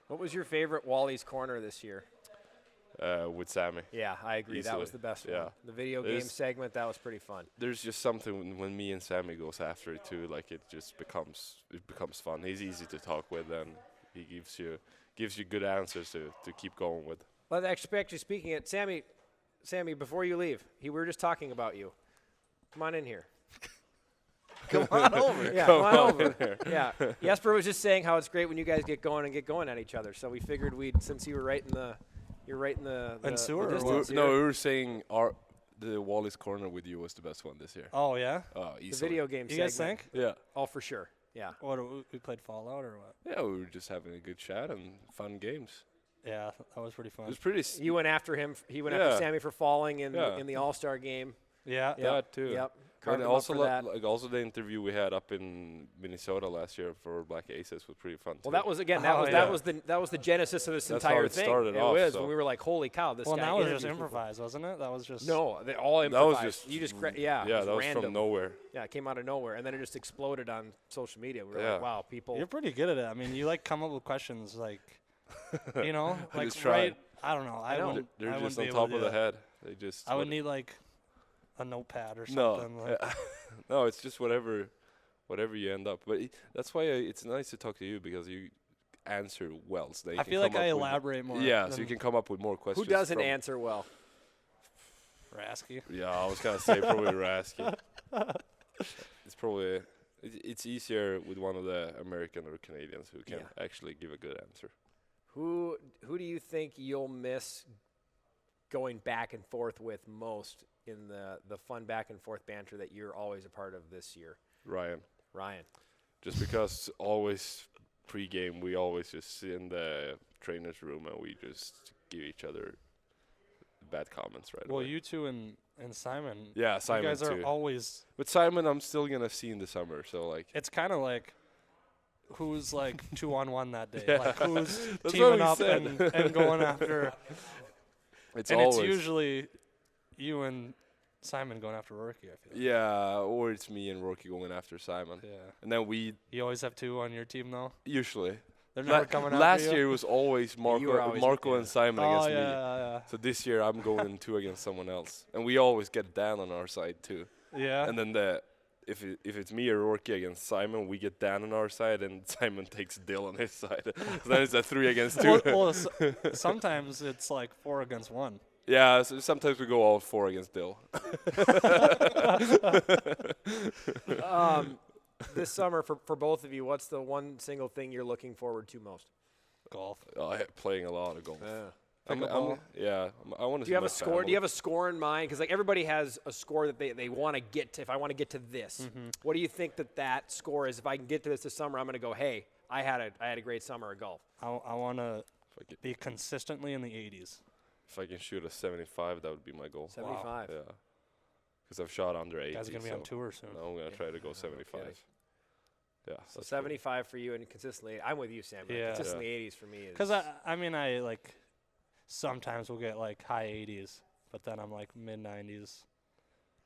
What was your favorite Wally's Corner this year? With Sammy. Yeah, I agree. That was Easily. the best Yeah. one. The video game There's- segment, that was pretty fun. There's just something when me and Sammy goes after it too. Like it just becomes fun. He's easy to talk with and he gives you good answers to keep going with. Well, actually speaking it, Sammy, before you leave, we were just talking about you. Come on in here. Come on over. Yeah, come on over. Yeah, Jesper was just saying how it's great when you guys get going at each other. So we figured since you were right in the sewer or distance what? here, We were saying the Wally's Corner with you was the best one this year. Oh yeah. Oh, the easily. video game You segment. guys think? Yeah. Oh, for sure. Yeah. What we played Fallout or what? Yeah, we were just having a good chat and fun games. Yeah, that was pretty It fun. was pretty. You went after him. He went Yeah. after Sammy for falling in Yeah. the All-Star game. Yeah. That too. Yep. And Carved him up also, for that. also the interview we had up in Minnesota last year for Black Aces was pretty fun. Well, too. that was again. Oh, yeah. that was the genesis of this That's how entire it thing. started it off, was so. when we were like, "Holy cow, this Well, guy!" that was just interviews people. improvised, wasn't it? That was just. No, they all That improvised. was just you just yeah. yeah, it that was random. from nowhere. Yeah, it came out of nowhere, and then it just exploded on social media. We were Yeah. like, "Wow, people!" You're pretty good at it. I mean, you come up with questions like, I like just tried. right. I don't know. I know. wouldn't. They're I just wouldn't on be able top to of do the that. head. They just. I would need like a notepad or no. something. Like, No, it's just whatever you end up. But that's why it's nice to talk to you because you answer well. So that you I can feel like come I up with- elaborate more. Yeah, so than you can come up with more Who questions. doesn't from- answer well? Rasky. Yeah, I was gonna say probably Rasky. It's probably it's easier with one of the American or Canadians who can actually give a good answer. Who do you think you'll miss going back and forth with most in the fun back and forth banter that you're always a part of this year? Ryan. Just because always pre-game we always just sit in the trainer's room and we just give each other bad comments right Well, away. you two and Simon. Yeah, Simon You guys are too. always. But Simon I'm still gonna see in the summer, so like It's kind of like who's like 2-on-1 that day. Yeah. Like who's That's what teaming we up said. and going after. it's And always it's usually you and Simon going after Rourke, I feel. yeah, or it's me and Rocky going after Simon. Yeah. And then we You always have two on your team, though? usually They're never coming after last you? year it was always You were always Marco with and Simon Oh, against yeah, me. yeah, So this year I'm going 2 against someone else, and we always get Dan on our side too. yeah. Yeah. And then if it's me or Rourke against Simon, we get Dan on our side, and Simon takes Dill on his side. So then it's a 3 against 2. Sometimes it's like 4 against 1. Yeah, so sometimes we go all 4 against Dill. this summer for both of you, what's the one single thing you're looking forward to most? Golf. Playing a lot of golf. I Pickleball. want to. Do you have a score? Do you have a score in mind? Because like everybody has a score that they want to get to. If I want to get to this, what do you think that score is? If I can get to this summer, I'm going to go. Hey, I had a great summer of golf. I want to be consistently in the 80s. If I can shoot a 75, that would be my goal. 75. Yeah. Because I've shot under 80. Guys are going to be on tour soon. Now I'm going to try to go 75. kidding. Yeah. So that's 75 for you and consistently. I'm with you, Sam. Yeah. Consistently 80s for me is. Because, I mean, I like sometimes we'll get like high 80s, but then I'm like mid 90s.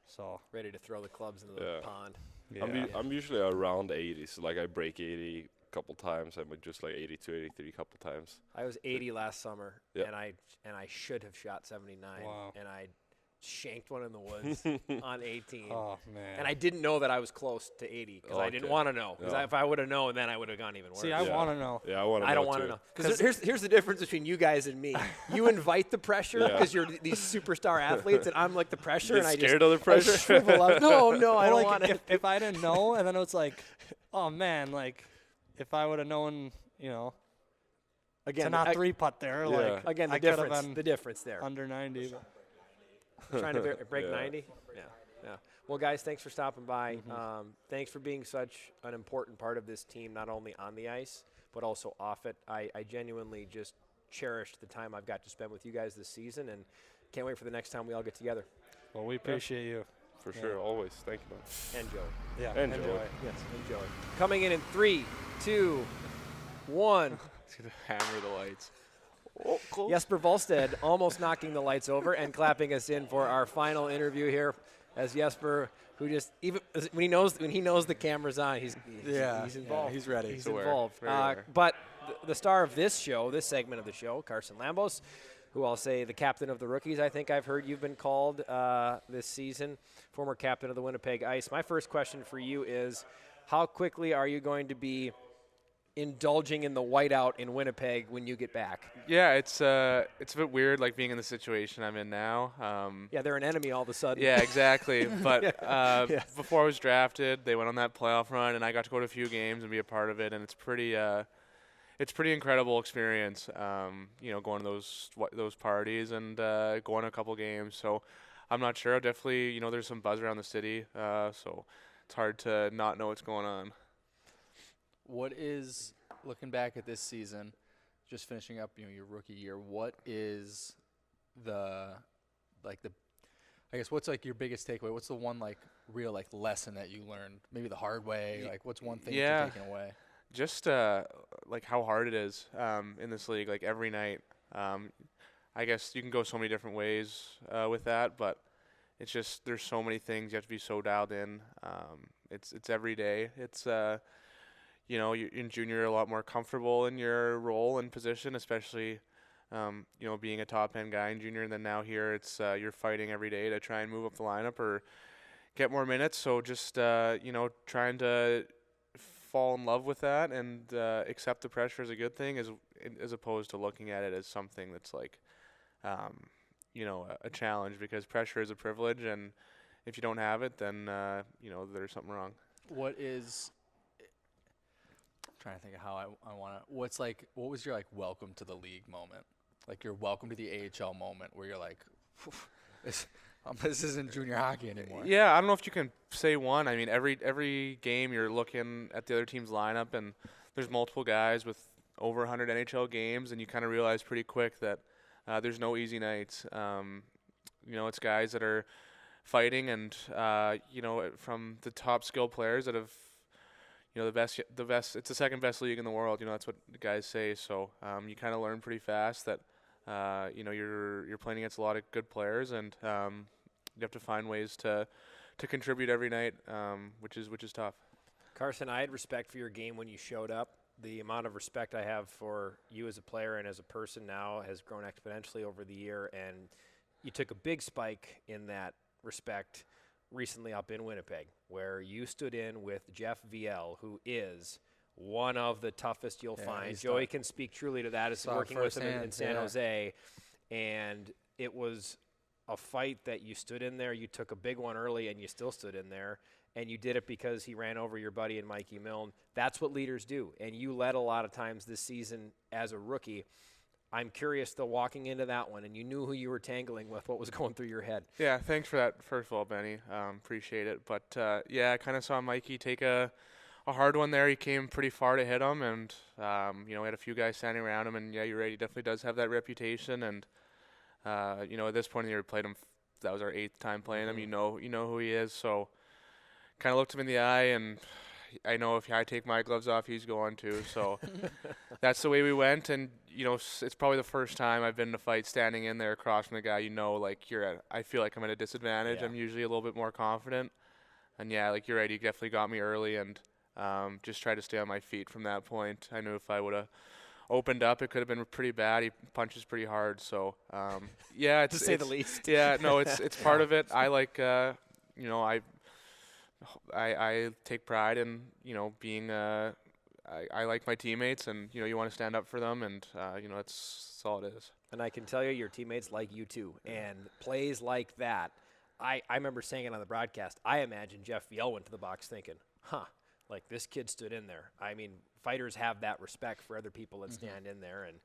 So, ready to throw the clubs into the Yeah. pond. yeah. I'm usually around 80. So like I break 80 a couple times. I'm just like 82, 83 a couple times. I was 80 last summer, Yeah. and I should have shot 79, Wow. and I shanked one in the woods on 18. Oh, man. And I didn't know that I was close to 80 because I didn't Okay. want to know. Because No. if I would have known, then I would have gone even worse. See, I Yeah. want to know. Yeah, I want to. I don't want to know. Because here's the difference between you guys and me. You invite the pressure Yeah. because you're these superstar athletes, and I'm like the pressure, and I just scared of the pressure. shrivel up. No, I Well, don't like, want it. if I didn't know, and then it's like, oh, man, like, if I would have known, to Again, not 3-putt there, Yeah. like, again, the I could have difference. been The difference there. under 90. But Trying to break Yeah. 90. Yeah. Well, guys, thanks for stopping by. Thanks for being such an important part of this team, not only on the ice but also off it. I genuinely just cherished the time I've got to spend with you guys this season, and can't wait for the next time we all get together. Well, we appreciate you. For Yeah. sure, always. Thank you, man. And Joey. Yeah. And Joey. Yes, and Joey. Coming in 3, 2, 1. He's gonna hammer the lights. Jesper Wallstedt almost knocking the lights over and clapping us in for our final interview here, as Jesper, who just when he knows the camera's on, he's involved. he's ready. He's aware, involved. very aware. But the star of this show, this segment of the show, Carson Lambos, who I'll say the captain of the rookies. I think I've heard you've been called this season, former captain of the Winnipeg Ice. My first question for you is, how quickly are you going to be indulging in the whiteout in Winnipeg when you get back? Yeah, it's a bit weird, like being in the situation I'm in now. Yeah, they're an enemy all of a sudden. Yeah, exactly. But Yeah. before I was drafted, they went on that playoff run, and I got to go to a few games and be a part of it, and it's pretty incredible experience. Going to those parties and going to a couple games. So I'm not sure. Definitely, there's some buzz around the city, so it's hard to not know what's going on. What is, looking back at this season, just finishing up, your rookie year, what is what's like your biggest takeaway? What's the one real lesson that you learned, maybe the hard way? What's one thing that you're taking away? Just how hard it is in this league, every night. I guess you can go so many different ways with that, but it's just there's so many things you have to be so dialed in. It's every day. It's you're in junior, you're a lot more comfortable in your role and position, especially being a top end guy in junior. And then now here, it's you're fighting every day to try and move up the lineup or get more minutes. So just trying to fall in love with that and accept the pressure as a good thing, as opposed to looking at it as something that's a challenge, because pressure is a privilege, and if you don't have it, then there's something wrong. What I'm trying to think of how I want to. What was your welcome to the league moment? Your welcome to the AHL moment, where you're this isn't junior hockey anymore. Yeah, I don't know if you can say one. I mean, every game you're looking at the other team's lineup, and there's multiple guys with over 100 NHL games, and you kind of realize pretty quick that there's no easy nights. It's guys that are fighting, and from the top skilled players that have the best. It's the second best league in the world. That's what the guys say. So you kind of learn pretty fast that you're playing against a lot of good players, and you have to find ways to contribute every night, which is tough. Carson, I had respect for your game when you showed up. The amount of respect I have for you as a player and as a person now has grown exponentially over the year, and you took a big spike in that respect recently up in Winnipeg, where you stood in with Jeff VL, who is one of the toughest you'll find. Joey can speak truly to that as working with him in San Jose. And it was a fight that you stood in there. You took a big one early, and you still stood in there. And you did it because he ran over your buddy and Mikey Milne. That's what leaders do. And you led a lot of times this season as a rookie. I'm curious, though, walking into that one, and you knew who you were tangling with, what was going through your head. Yeah, thanks for that, first of all, Benny. Appreciate it. But, I kind of saw Mikey take a hard one there. He came pretty far to hit him, and, we had a few guys standing around him. And, yeah, you're right, he definitely does have that reputation. And, at this point in the year, we played him. That was our 8th time playing him. You know who he is. So kind of looked him in the eye, and I know if I take my gloves off, he's going to. So that's the way we went. And, it's probably the first time I've been in a fight standing in there across from the guy, I feel like I'm at a disadvantage. Yeah. I'm usually a little bit more confident. And, yeah, you're right, he definitely got me early, and just tried to stay on my feet from that point. I knew if I would have opened up, it could have been pretty bad. He punches pretty hard. So, yeah. To say the least. Yeah, no, it's part of it. I I take pride in, being I like my teammates, and, you want to stand up for them, and, that's all it is. And I can tell you your teammates like you too. And plays like that, I remember saying it on the broadcast, I imagine Jeff Viel went to the box thinking, this kid stood in there. I mean, fighters have that respect for other people that stand in there, and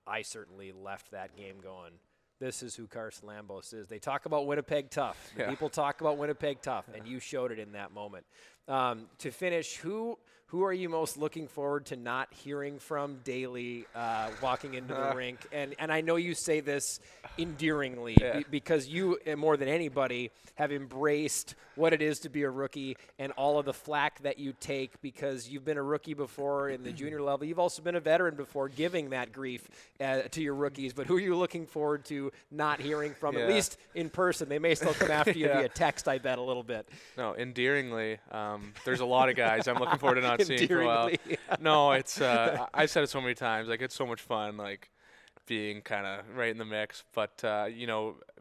I certainly left that game going, this is who Carson Lambos is. They talk about Winnipeg tough. The people talk about Winnipeg tough, and you showed it in that moment. To finish, who are you most looking forward to not hearing from daily walking into the rink? And I know you say this endearingly because you, more than anybody, have embraced what it is to be a rookie and all of the flack that you take because you've been a rookie before in the junior level. You've also been a veteran before, giving that grief to your rookies. But who are you looking forward to not hearing from, at least in person? They may still come after you via text, I bet, a little bit. No, endearingly, there's a lot of guys I'm looking forward to not seeing for a while. No, it's I've said it so many times. Like, it's so much fun, like, being kind of right in the mix. But,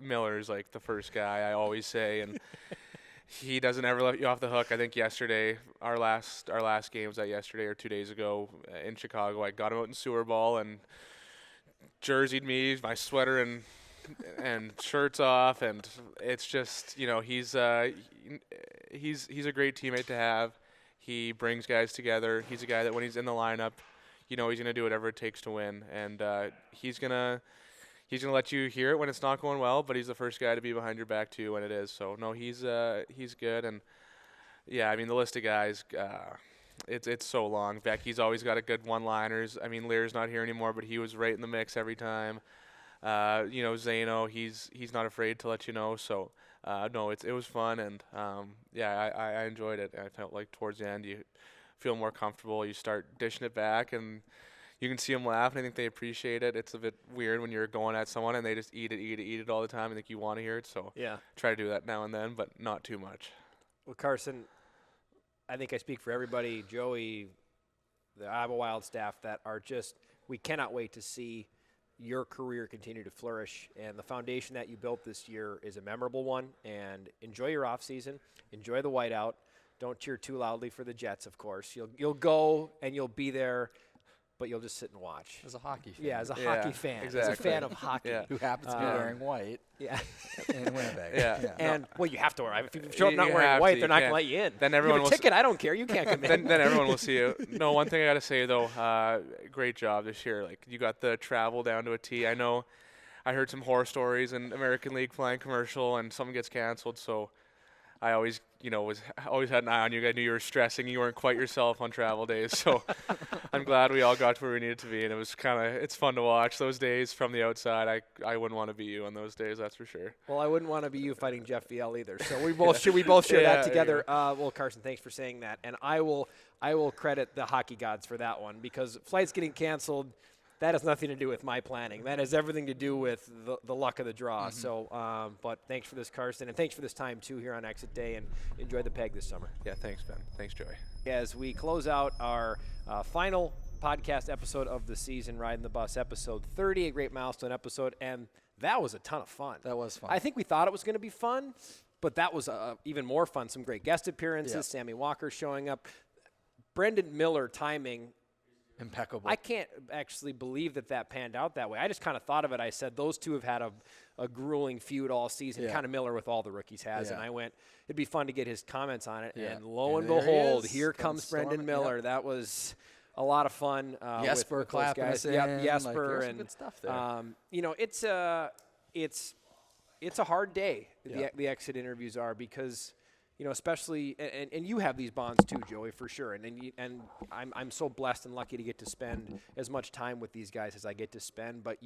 Miller's, like, the first guy I always say, and he doesn't ever let you off the hook. I think yesterday, our last game was yesterday or 2 days ago in Chicago. I got him out in sewer ball and jerseyed me, my sweater and shirts off, and it's just, he's a great teammate to have. He brings guys together. He's a guy that when he's in the lineup, he's going to do whatever it takes to win, and he's gonna let you hear it when it's not going well, but he's the first guy to be behind your back too when it is. So no, he's good, and yeah, I mean the list of guys, it's so long. Becky's always got a good one-liners. I mean Lear's not here anymore, but he was right in the mix every time. Zano, he's not afraid to let you know. So no, it was fun, and I enjoyed it. I felt like towards the end you feel more comfortable. You start dishing it back, and you can see them laugh, and I think they appreciate it. It's a bit weird when you're going at someone and they just eat it all the time. I think you want to hear it, so try to do that now and then, but not too much. Well, Carson, I think I speak for everybody, Joey, the Iowa Wild staff, that are just, we cannot wait to see your career continue to flourish, and the foundation that you built this year is a memorable one. And enjoy your off season, enjoy the whiteout. Don't cheer too loudly for the Jets, of course. You'll go and you'll be there, but you'll just sit and watch. As a hockey fan. Yeah, as a hockey fan. Exactly. As a fan of hockey. Who happens to be wearing white. Yeah. In Winnipeg. And, well, you have to wear. If you show up not wearing white, they're not going to let you in. Then everyone you have a ticket, I don't care. You can't come in. Then everyone will see you. No, one thing I got to say, though, great job this year. Like, you got the travel down to a T. I know I heard some horror stories in American League flying commercial, and someone gets canceled, so I always, always had an eye on you. I knew you were stressing. You weren't quite yourself on travel days. So I'm glad we all got to where we needed to be. And it was it's fun to watch those days from the outside. I wouldn't want to be you on those days, that's for sure. Well, I wouldn't want to be you fighting Jeff Viel either. So we both share that together. Well, Carson, thanks for saying that. And I will credit the hockey gods for that one, because flights getting canceled, that has nothing to do with my planning. That has everything to do with the luck of the draw. Mm-hmm. So, but thanks for this, Carson, and thanks for this time, too, here on Exit Day, and enjoy the Peg this summer. Yeah, thanks, Ben. Thanks, Joey. As we close out our final podcast episode of the season, Riding the Bus, episode 30, a great milestone episode, and that was a ton of fun. That was fun. I think we thought it was going to be fun, but that was even more fun. Some great guest appearances, Sammy Walker showing up, Brendan Miller timing, impeccable. I can't actually believe that panned out that way. I just kind of thought of it. I said those two have had a grueling feud all season, kind of Miller with all the rookies has. And I went, it'd be fun to get his comments on it. And lo and behold, here comes Brendan Miller. That was a lot of fun. Jesper with clapping those guys. us in. Yep, Jesper. Like, and good stuff there. It's a hard day. The exit interviews are, because especially, and you have these bonds too, Joey, for sure. And I'm so blessed and lucky to get to spend as much time with these guys as I get to spend. But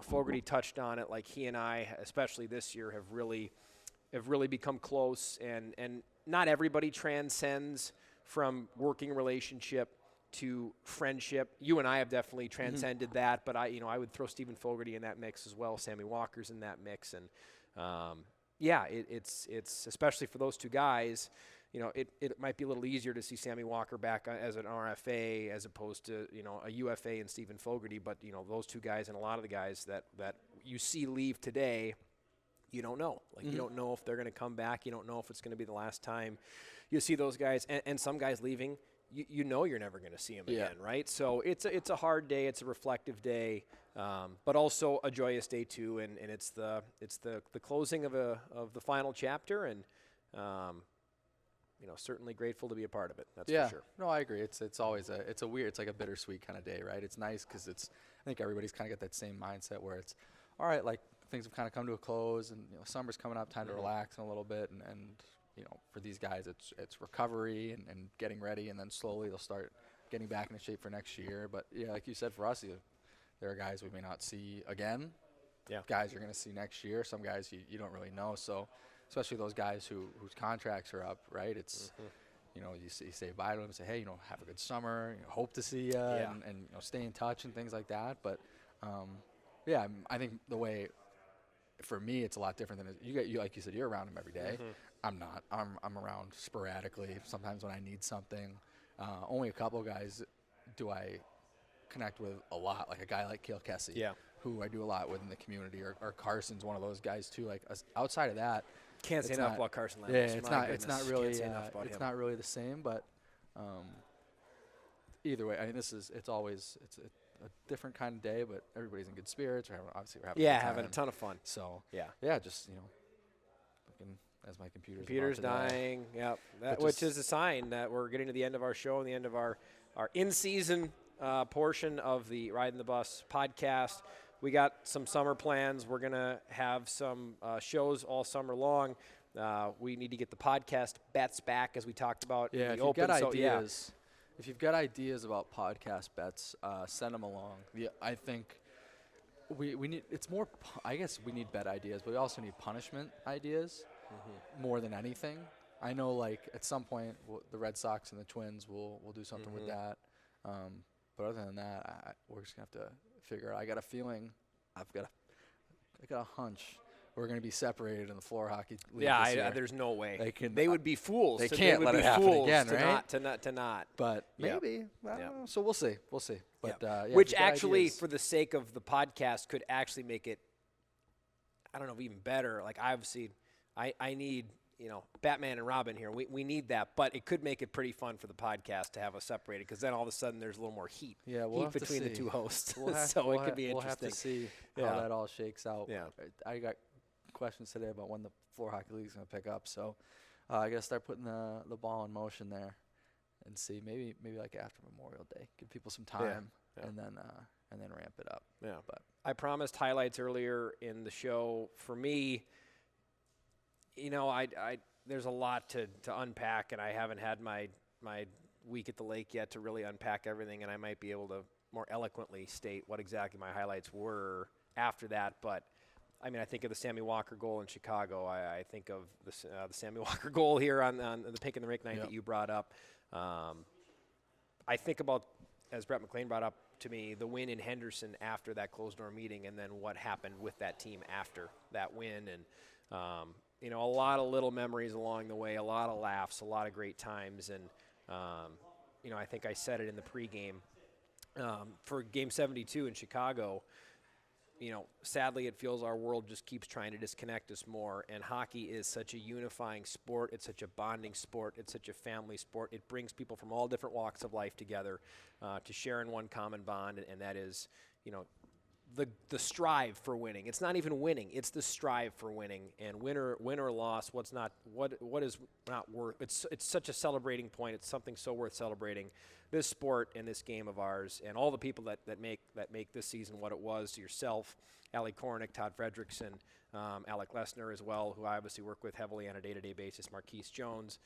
Fogarty touched on it. Like, he and I, especially this year, have really become close. And not everybody transcends from working relationship to friendship. You and I have definitely transcended that. But I would throw Stephen Fogarty in that mix as well. Sammy Walker's in that mix, and it's especially for those two guys, it might be a little easier to see Sammy Walker back as an RFA as opposed to, a UFA and Stephen Fogarty. But, those two guys and a lot of the guys that you see leave today, you don't know. Like, you don't know if they're going to come back. You don't know if it's going to be the last time you see those guys. And some guys leaving, you're never going to see them again, right? So it's a hard day. It's a reflective day. But also a joyous day too, and it's the closing of the final chapter, and certainly grateful to be a part of it. That's for sure. No, I agree. It's always it's like a bittersweet kind of day, right? It's nice because I think everybody's kind of got that same mindset where it's all right, like things have kind of come to a close, and summer's coming up, time to relax a little bit, and for these guys, it's recovery and getting ready, and then slowly they'll start getting back into shape for next year. But yeah, like you said, for us, there are guys we may not see again. Yeah. Guys you're going to see next year. Some guys you don't really know. So especially those guys whose contracts are up, right? It's you say bye to them, say, hey, have a good summer. Hope to see you, and stay in touch and things like that. But yeah, I think the way for me it's a lot different than you like you said, you're around them every day. I'm not. I'm around sporadically. Sometimes when I need something. Only a couple guys do I connect with a lot, like a guy like Cale Kessie, who I do a lot with in the community, or Carson's one of those guys too. Like outside of that, can't say enough about Carson Lambos. Yeah, it's not really the same. But either way, I mean, it's a different kind of day, but everybody's in good spirits. We're having a good time. Having a ton of fun. So just looking as my computer's dying. Yep, which is a sign that we're getting to the end of our show and the end of our in-season portion of the Ridin the Bus podcast. We got some summer plans. We're gonna have some shows all summer long. We need to get the podcast bets back, as we talked about. Yeah, in if the you've open. got ideas, if you've got ideas about podcast bets, send them along. I think we need. It's more. I guess we need bet ideas, but we also need punishment ideas more than anything. I know, like at some point, the Red Sox and the Twins will do something with that. But other than that, we're just gonna have to figure out. I got a feeling. I got a hunch. We're going to be separated in the floor hockey league. Yeah, there's no way. They They would be fools. They can't let it happen again, right? To not. But maybe. I don't know. So we'll see. But which actually, for the sake of the podcast, could actually make it, I don't know, even better. Like obviously, I need Batman and Robin here. We need that, but it could make it pretty fun for the podcast to have us separated, because then all of a sudden there's a little more heat. Yeah, we'll have between to the two hosts. We'll it could be interesting. We'll have to see how that all shakes out. Yeah. I got questions today about when the floor hockey league is going to pick up, so I got to start putting the ball in motion there and see maybe like after Memorial Day, give people some time and then ramp it up. Yeah, but I promised highlights earlier in the show. For me, there's a lot to unpack, and I haven't had my week at the lake yet to really unpack everything, and I might be able to more eloquently state what exactly my highlights were after that. But I mean, I think of the Sammy Walker goal in Chicago. I think of the Sammy Walker goal here on the Pink and the Rink night that you brought up. I think about, as Brett McLean brought up to me, the win in Henderson after that closed-door meeting, and then what happened with that team after that win. And a lot of little memories along the way, a lot of laughs, a lot of great times. And, I think I said it in the pregame. For Game 72 in Chicago, sadly it feels our world just keeps trying to disconnect us more. And hockey is such a unifying sport. It's such a bonding sport. It's such a family sport. It brings people from all different walks of life together to share in one common bond, and that is, the strive for winning. It's not even winning. It's the strive for winning. And win or loss, what is not worth. It's such a celebrating point. It's something so worth celebrating. This sport and this game of ours, and all the people that make this season what it was. Yourself, Allie Kornick, Todd Fredrickson, Alec Lesnar as well, who I obviously work with heavily on a day-to-day basis. Marquise Jones.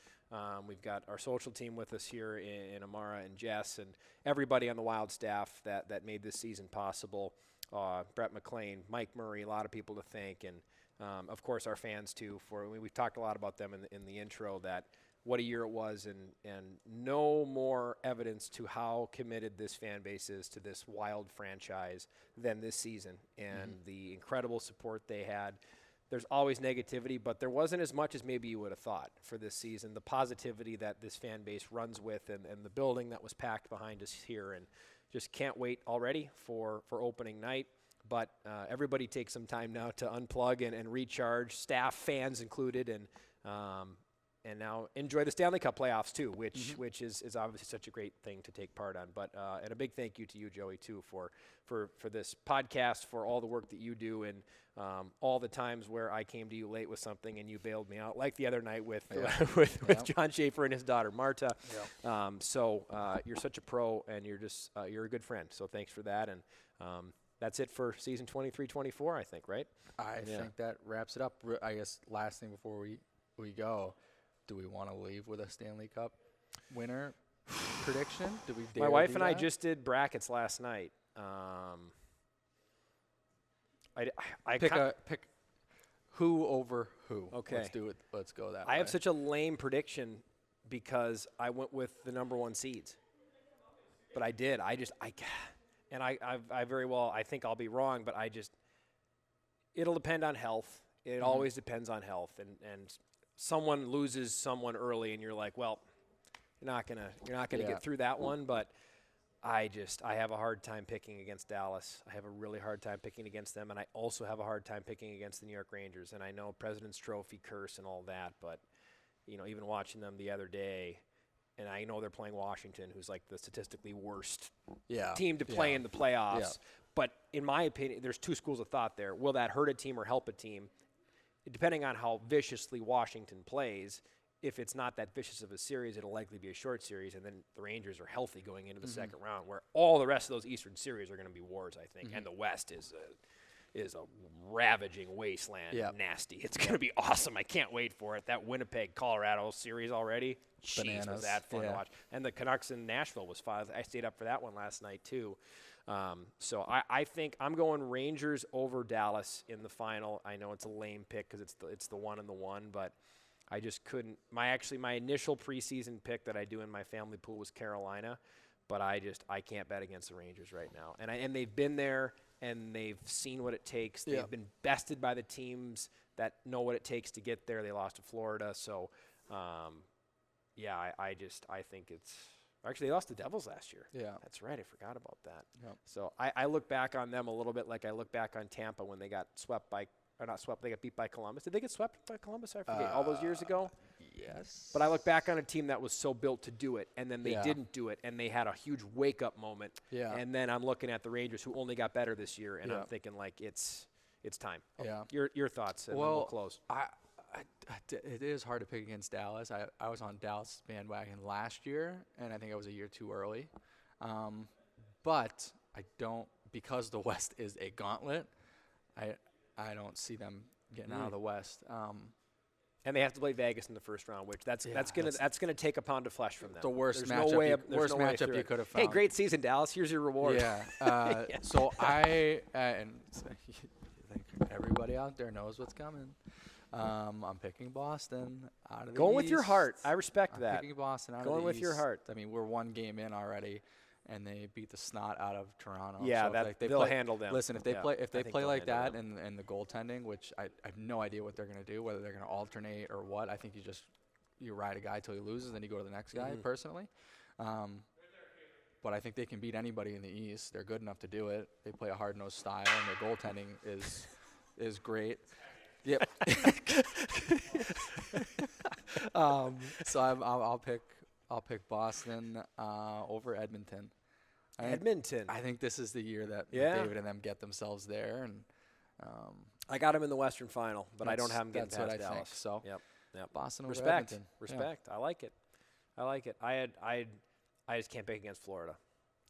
We've got our social team with us here in Amara and Jess, and everybody on the Wild staff that made this season possible. Brett McLean, Mike Murray, a lot of people to thank, and of course our fans too. We've talked a lot about them in the intro, that what a year it was, and no more evidence to how committed this fan base is to this Wild franchise than this season, and the incredible support they had. There's always negativity, but there wasn't as much as maybe you would have thought for this season. The positivity that this fan base runs with, and the building that was packed behind us here, and just can't wait already for opening night. But everybody take some time now to unplug and recharge, staff, fans included, and now enjoy the Stanley Cup playoffs too, which is obviously such a great thing to take part on. But and a big thank you to you, Joey, too, for this podcast, for all the work that you do, and all the times where I came to you late with something and you bailed me out, like the other night with John Schaefer and his daughter Marta. So you're such a pro, and you're a good friend. So thanks for that, and that's it for season 23-24, I think, right? I think that wraps it up. I guess last thing before we go, do we want to leave with a Stanley Cup winner prediction? Do we dare My wife do and I that? just did brackets last night. I pick who over who. Okay. Let's do it. Let's go that way. I have such a lame prediction because I went with the number 1 seeds. But I did. I very well, I think I'll be wrong, but it'll depend on health. It always depends on health. And someone loses someone early and you're like, well, you're not gonna get through that one, but I have a hard time picking against Dallas. I have a really hard time picking against them, and I also have a hard time picking against the New York Rangers. And I know President's Trophy curse and all that, but even watching them the other day, and I know they're playing Washington, who's like the statistically worst team to play in the playoffs. Yeah. But in my opinion, there's 2 schools of thought there. Will that hurt a team or help a team? Depending on how viciously Washington plays, if it's not that vicious of a series, it'll likely be a short series, and then the Rangers are healthy going into the second round, where all the rest of those Eastern series are going to be wars, I think, and the West is a ravaging wasteland, nasty. It's going to be awesome. I can't wait for it. That Winnipeg-Colorado series already, jeez, was that fun to watch. And the Canucks in Nashville was fun. I stayed up for that one last night, too. So I think I'm going Rangers over Dallas in the final. I know it's a lame pick because it's the 1 and the 1, but I just couldn't. My initial preseason pick that I do in my family pool was Carolina, but I can't bet against the Rangers right now. And they've been there and they've seen what it takes. They've been bested by the teams that know what it takes to get there. They lost to Florida, so I think it's. Actually, they lost to the Devils last year. Yeah. That's right. I forgot about that. Yep. So I look back on them a little bit like I look back on Tampa when they got they got beat by Columbus. Did they get swept by Columbus? I forget. All those years ago? Yes. But I look back on a team that was so built to do it, and then they didn't do it, and they had a huge wake-up moment. Yeah. And then I'm looking at the Rangers, who only got better this year, and I'm thinking, like, it's time. Yeah. Your thoughts, and then we'll close. It is hard to pick against Dallas. I was on Dallas bandwagon last year, and I think I was a year too early. But I don't, because the West is a gauntlet, I don't see them getting out of the West. And they have to play Vegas in the first round, which that's gonna take a pound of flesh from them. The worst There's matchup. no way, you, there's worst no way matchup through you it. could have found. Hey, great season, Dallas. Here's your reward. Yeah. So I and everybody out there knows what's coming. I'm picking Boston out of the Going with your East. heart. I respect that. Picking Boston out Going of the with your East. heart. I mean, we're 1 game in already, and they beat the snot out of Toronto. Yeah, so they'll handle them. Listen, if they think play they'll like handle that and the goaltending, which I have no idea what they're going to do, whether they're going to alternate or what. I think you ride a guy till he loses, then you go to the next guy. Personally, but I think they can beat anybody in the East. They're good enough to do it. They play a hard-nosed style, and their goaltending is great. Yep. So I'll pick Boston over Edmonton. Edmonton. I think this is the year that David and them get themselves there, and I got them in the Western Final, but I don't have them getting that's past what I Dallas. think. So Yep. Boston over Respect. Edmonton. Respect. I like it. I just can't pick against Florida.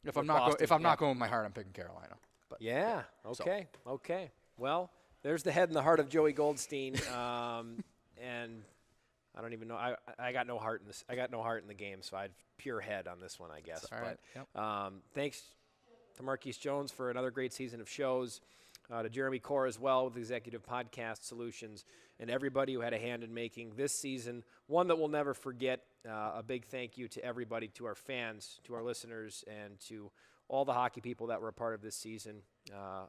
If I'm With Boston, not going with my heart, I'm picking Carolina. But Yeah. Okay. Okay. Well, there's the head and the heart of Joey Goldstein, and I don't even know. I got no heart in this. I got no heart in the game, so I had pure head on this one, I guess. All right. Yep. Thanks to Marquise Jones for another great season of shows. To Jeremy Core as well with Executive Podcast Solutions, and everybody who had a hand in making this season one that we'll never forget. A big thank you to everybody, to our fans, to our listeners, and to all the hockey people that were a part of this season.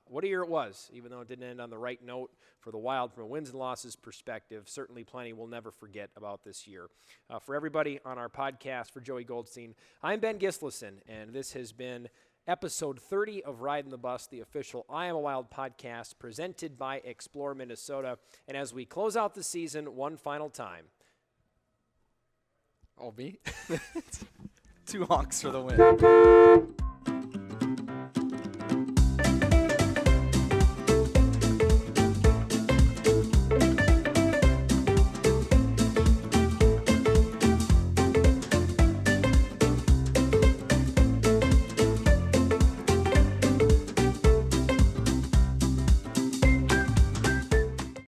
What a year it was, even though it didn't end on the right note for the Wild from a wins and losses perspective. Certainly plenty we'll never forget about this year. For everybody on our podcast, for Joey Goldstein, I'm Ben Gislason, and this has been Episode 30 of Ridin' the Bus, the official I Am a Wild podcast presented by Explore Minnesota. And as we close out the season one final time. Oh, me? 2 honks for the win.